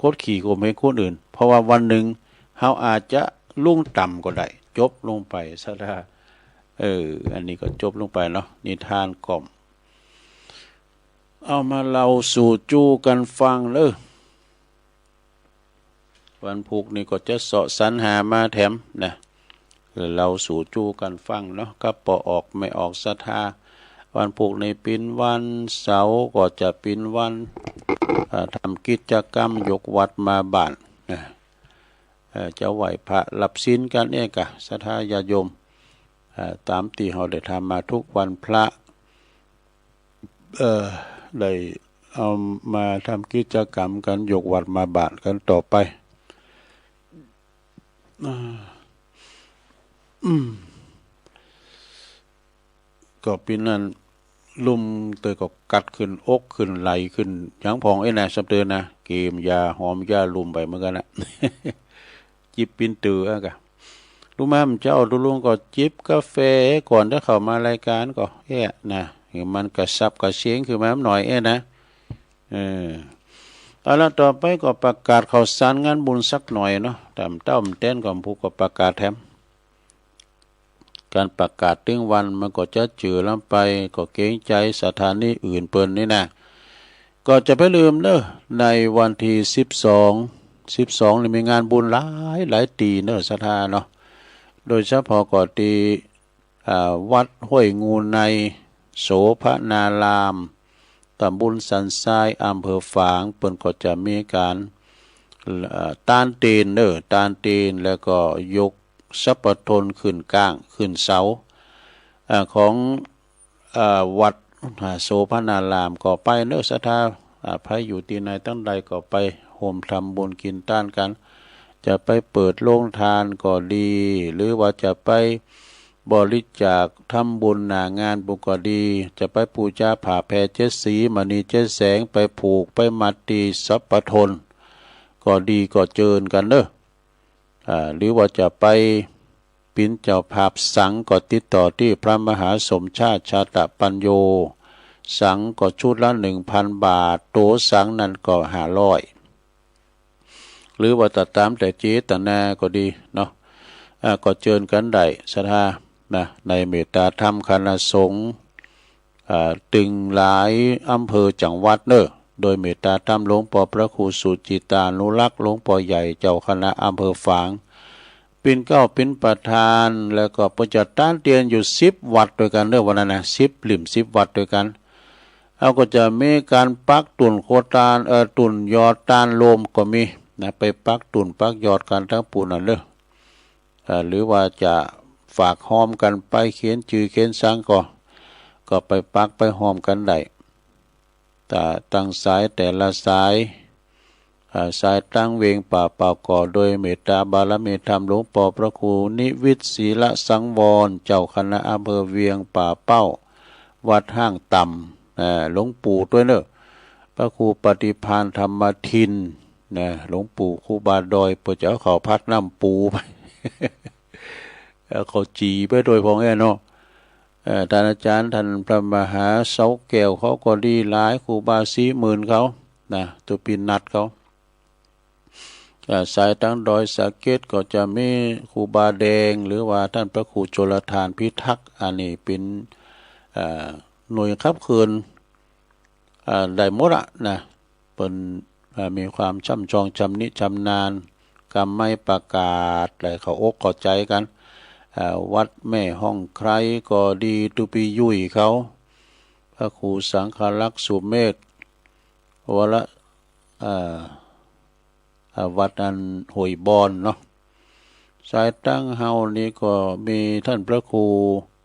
คดขี่ข่มเหงคนอื่นเพราะว่าวันหนึ่งเขาอาจจะลุ่งต่ำก็ได้จบลงไปซะถ้าอันนี้ก็จบลงไปเนาะนิทานกล่อมเอามาเล่าสู่จูกันฟังเลยวันพุกนี่ก็จะเสาะสรรหามาแถมนะเราสู่จูกันฟังเนาะก็ปอออกไม่ออกศรัทธาวันพุกในปีนวันเสาร์ก็จะปีนวันทำกิจกรรมยกวัดมาบ้านจะไหวพระรับศีลกันเองกะศรัทธาญาติโยมตามที่เราได้ทำมาทุกวันพระได้เอามาทำกิจกรรมกันยกวัดมาบ้านกันต่อไปก็ปีนั้นลุ่มเตยก็กัดขึ้นอกขึ้นไหลขึ้นยังพองนะสับเตือนนะเกมยาหอมยาลุ่มไปเหมือนกันนะ จิบปินตือกะรู้ไหมมันเจ้าลุงก็จิบกาแฟก่อนถ้าเข้ามารายการก็นะมันกระซับกระเสียงคือมันหน่อยนะเอาละต่อไปก็ประกาศข่าวสารงานบุญสักหน่อยเนาะตามเต้ามันเต้นก่อนผู้ก็ประกาศแถมการประกาศถึงวันมันก็จะจืดลงไปก็เกรงใจสถานีอื่นเปิ้นนี่นะก็จะไปลืมเนอะในวันที่12นี่มีงานบุญหลายตีเนอะสถาเนาะโดยเฉพาะก็ตีวัดห้วยงูในโสภณารามตำบลสันทรายอำเภอฝางเปิ้นก็จะมีการต้านตีนต้านตีนแล้วก็ยกสัพทนขึ้นก้างขึ้นเสาของวัดโสภณารามก็ไปศรัทธาใครอยู่ที่ไหนตั้งใดก็ไปโฮมทำบุญกินต้านกันจะไปเปิดโรงทานก็ดีหรือว่าจะไปบริจาคทำบุญหน้างานบุญก็ดีจะไปปูชาผ่าแพรเจ็ดสีมณีเจ็ดแสงไปผูกไปมัดตีสัพทนก็ดีก็เจิญกันหรือว่าจะไปปิ้นเจ้าภาพสังก็ติดต่อที่พระมหาสมชาติชาตปัญโยสังก็ชุดละ 1,000 บาทโตสังนั้นก็500หรือว่าตามแต่เจตนาก็ดีเนาะก็เจิญกันได้ศรัทธานะในเมตตาธรรมคณะสงฆ์ตึงหลายอำเภอจังหวัดโดยเมตตาธรรมหลวงพ่อพระครูสุจิตานุรักษ์หลวงพ่อใหญ่เจ้าคณะอำเภอฝางเป็นประธานแล้วก็ประจัดต้านเตียนอยู่10 วัดด้วยกันวันนั้นนะ10 หลิ่ม10 วัดด้วยกันเอาก็จะมีการปักตุ่นโคตานตุ่นยอดตานโลมก็มีนะไปปักตุ่นปักยอดกันทั้งปูนั่นหรือว่าจะฝากหอมกันไปเขียนจื่อเขียนสังก็ไปปักไปหอมกันได้แต่ตั้งสายแต่ละสายตั้งเวงป่าเป่าก่อโดยเมตตาบารมีธรรมหลวงพ่อพระครูนิวิตศีลสังวรเจ้าคณะอำเภอเวียงป่าเป้าวัดห้างต่ำหลวงปู่ด้วยไป ระครูปฏิภาณธรรมทินนะหลวงปู่ครูบาดอยเปิดจะเอาเขาพัดน้ำปูไป เขาจีไปโดยพองแอเนาะท่านอาจารย์ท่านพระมหาเสาแก้วเขาก็ดีหลายครูบาสีหมื่นเขานะตัวปีนัดเขาสายตั้งดอยสะเก็ดก็จะมีครูบาแดงหรือว่าท่านพระครูโจรทานพิทักษ์อันนี้เป็นหน่วยขับเคลื่อนได้หมดอะนะเป็นมีความช่ำชองชำนิชำนาญกำไม่ประกาศอะไรเขาอกเข้าใจกันวัดแม่ห้องใครก็ดีตุปียุ่ยเขาพระครูสังฆลักษณ์สุเมธวรวัดอันหอยบอนเนาะสายตั้งเฮานี้ก็มีท่านพระครู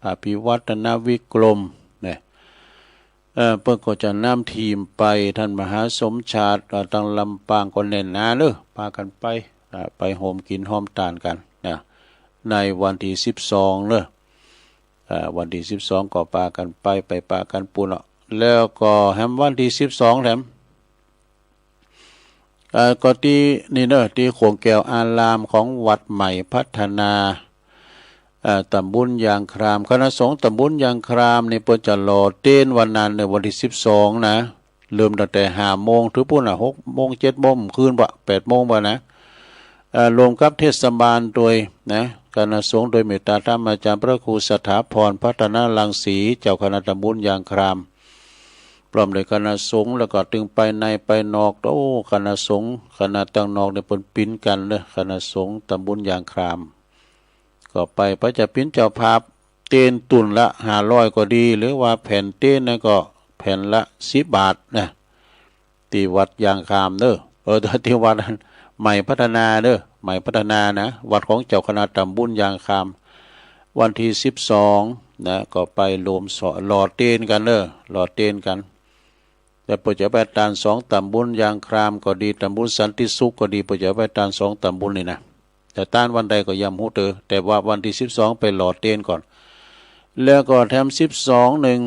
อภิวัฒนวิกรมเนี่ยเพิ่นก็จะนำทีมไปท่านมหาสมชาติตั้งลำปางก็แน่นหนาเด้อพากันไปโฮมกินหอมตานกันนะในวันที่12เด้อวันที่12ก็พากันไปพากันปุณแล้วก็แฮมวันที่12แถมก็ที่นี่เนอะที่โขงแก้วอารามของวัดใหม่พัฒนาตำบลยางครามคณะสงฆ์ตำบลยางครามนี่เพิ่นจะรอเต้นวันนั้นในวันที่12นะเริ่มตั้งแต่5โมงถึงปุ่น6โมง7โมงคืนบ่8โมงบ่นะรวมกับเทศบาลโดยนะคณะสงฆ์โดยเมตตาธรรมอาจารย์พระครูสถาพรพัฒนารังสีเจ้าคณะตำบลยางครามพร้อมด้วยคณะสงฆ์แล้วก็ตึงไปในไปนอกโอ้คณะสงฆ์คณะต่างนอกเนี่ยเพิ่นปิ้นกันเด้อคณะสงฆ์ตำบลยางครามก็ไปพระเจ้าปิ้นเจ้าภาพเต้นตุนละ500ก็ดีหรือว่าแผ่นเต้นนั่นก็แผ่นละ10 บาทนะที่วัดยางครามเด้อที่วัดใหม่พัฒนาเด้อใหม่พัฒนานะวัดของเจ้าคณะตำบลยางครามวันที่12นะก็ไปรวมหล่อเต้นกันเด้อหล่อเต้นกันแต่ปัจจุบันตาน2ตำบลยางครามก็ดีตำบลสันติสุขก็ดีปัจจุบันตาน2ตำบลนี่นะแต่ต้านวันใดก็ย่ำหูเตอแต่ว่าวันที่12ไปหล่อเต้นก่อนแล้วก็แถม12นึง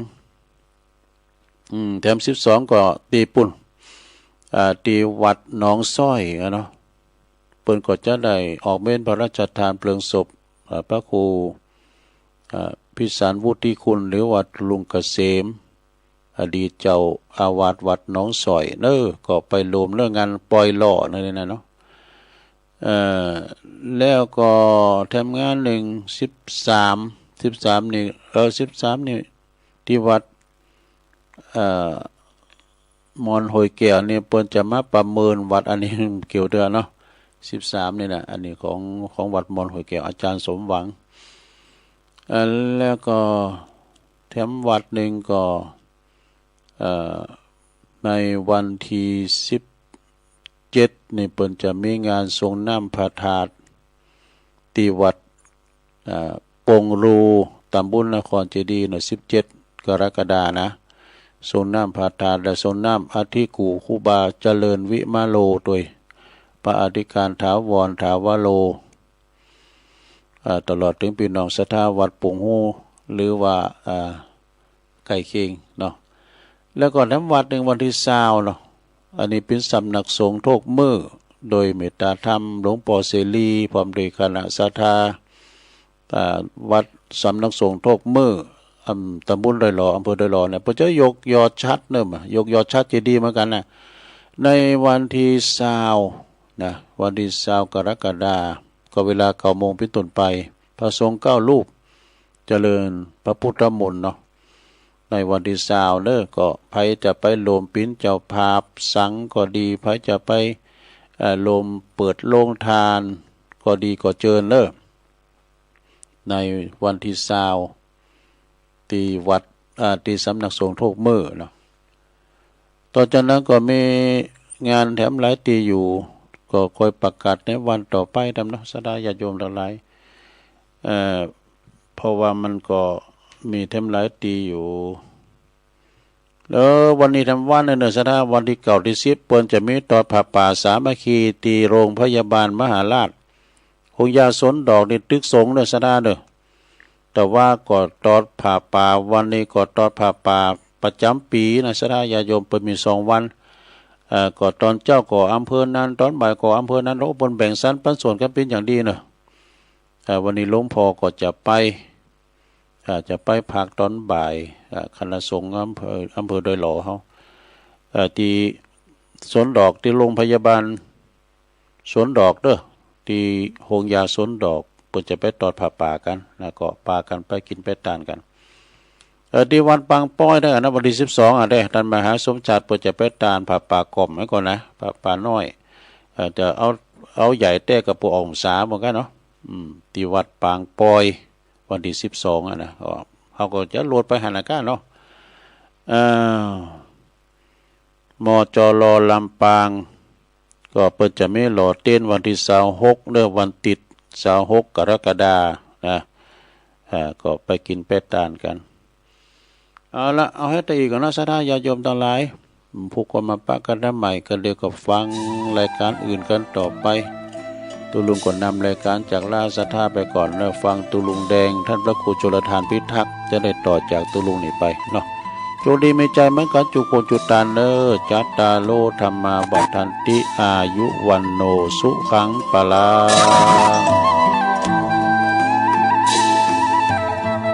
แถม12ก็ตีปุ่นตีวัดหนองซ้อยเนาะเปิ้นก็จะได้ออกเม้นพระราชทานเพลิงศพพระครูพิสารวุฒิคุณหรือวัดลุงเกษมอดีตเจ้าอาวาสวัดหนองซ้อยก็ไปรวมเรื่องงานปล่อยหล่อนั่นนะเนาะแล้วก็ทำงานหนึ่ง13นี่13นี่ที่วัดมอนหอยแก้วนี่เปิ้นจะมาประเมินวัดอันนี้เกี่ยวเดือนเนาะ13นี่นะอันนี้ของวัดมอนหอยแก้วอาจารย์สมหวังแล้วก็แถมวัดหนึ่งก็ในวันที่17นี่เปิ้นจะมีงานทรงน้ำพระธาตุที่วัดปงรูตำบลนครเจดีย์17 กรกฎานะทรงน้ำพระธาตุและทรงน้ำอธิกูครูบาเจริญวิมาโลโดยพระอธิการถาวรถาวโลตลอดถึงพี่น้องศรัทธาวัดปงหูหรือว่าไก่เคียงเนาะแล้วก็ทั้งวัดหนึ่งวันที่20เนาะอันนี้เป็นสำนักสงฆ์โทกมือโดยเมตตาธรรมหลวงปู่เสรีพร้อมด้วยคณะศรัทธาวัดสำนักสงฆ์โทกมือตำบลดอยหล่ออำเภอดอยหล่อเนี่ยเพิ่นจะยกยอดชัดเนิ่มยกยอดชัดเจดีย์เหมือนกันนะในวันที่20นะวันที่20 กรกฎาคมก็เวลา9 โมงเป็นต้นไปพระสงฆ์9 รูปเจริญพระพุทธมนต์เนาะในวันที่20ก็ไผจะไปโลมปิ้นเจ้าภาพสังก็ดีไผจะไปโลมเปิดโรงทานก็ดีก็เจิญในวันที่20ที่วัดที่สำนักสงฆ์โทกมือเนาะต่อจากนั้นก็มีงานแถมหลายตีอยู่ก็คอยประกาศในวันต่อไปตามเนาะสดาญาติโยมทั้งหลายเพราะว่ามันก็มีแถมหลายตีอยู่แล้ววันนี้ทำวันในสถานวันที่9ที่10เปิ้นจะมีตอดผ้าป่าสามัคคีตีโรงพยาบาลมหาราชคงยาสนดอกนี่ตึกสงฆ์สถานแต่ว่าก็ตอดผ้าป่าวันนี้ก็ตอดผ้าป่าประจำปีนะสถานญาติโยมเปิ้นมี2 วัน ก็ตอนเจ้าก่ออำเภอนั้นตอนบ่ายก่ออำเภอนั้นเราบนแบ่งสรรปันส่วนกันเป็นอย่างดีเนอะวันนี้หลวงพ่อก็จะไปพักตอนบ่ายคณะสงฆ์อำเภอดอยหล่อเขาที่สวนดอกที่โรงพยาบาลสวนดอกเด้อที่โรงยาสวนดอกเปิดจะไปตอดผ้าป่ากันนะก็ป่ากันไปกินไปตานกันที่วันปางป้อยได้นะวันที่12ได้ท่านมหาสมจัดเปิดจะไปตานผ้าป่ากล่อมไว้ก่อนนะผ้าป่าน้อยจะเอาใหญ่แต่กับปูอองศาเหมือนกันเนาะที่วัดปางป้อยวันที่12นะเขาก็จะโหลดไปหานาก้าเนาะมจรลำปางก็เปิดจะไม่หล่อเต้นวันที่26เริ่มวันติด26กรกฎานะก็ไปกินเป็ดตานกันเอาละเอาให้ตะอีกก่อนนะสาธุญาติโยมทั้งหลายผู้คนมาปะกันได้ใหม่กันเดียวกับฟังรายการอื่นกันต่อไปตุลุงก็นำรายการจากล่าสาธุไปก่อนแล้วฟังตุลุงแดงท่านพระครูชลทานพิทักษ์จะได้ต่อจากตุลุงนี่ไปเนาะโชคดีไม่ใจเหมือนกันจุโกจุตานเนอจัตตาโลธรรมาบัทันติอายุวันโนสุขังปะลัง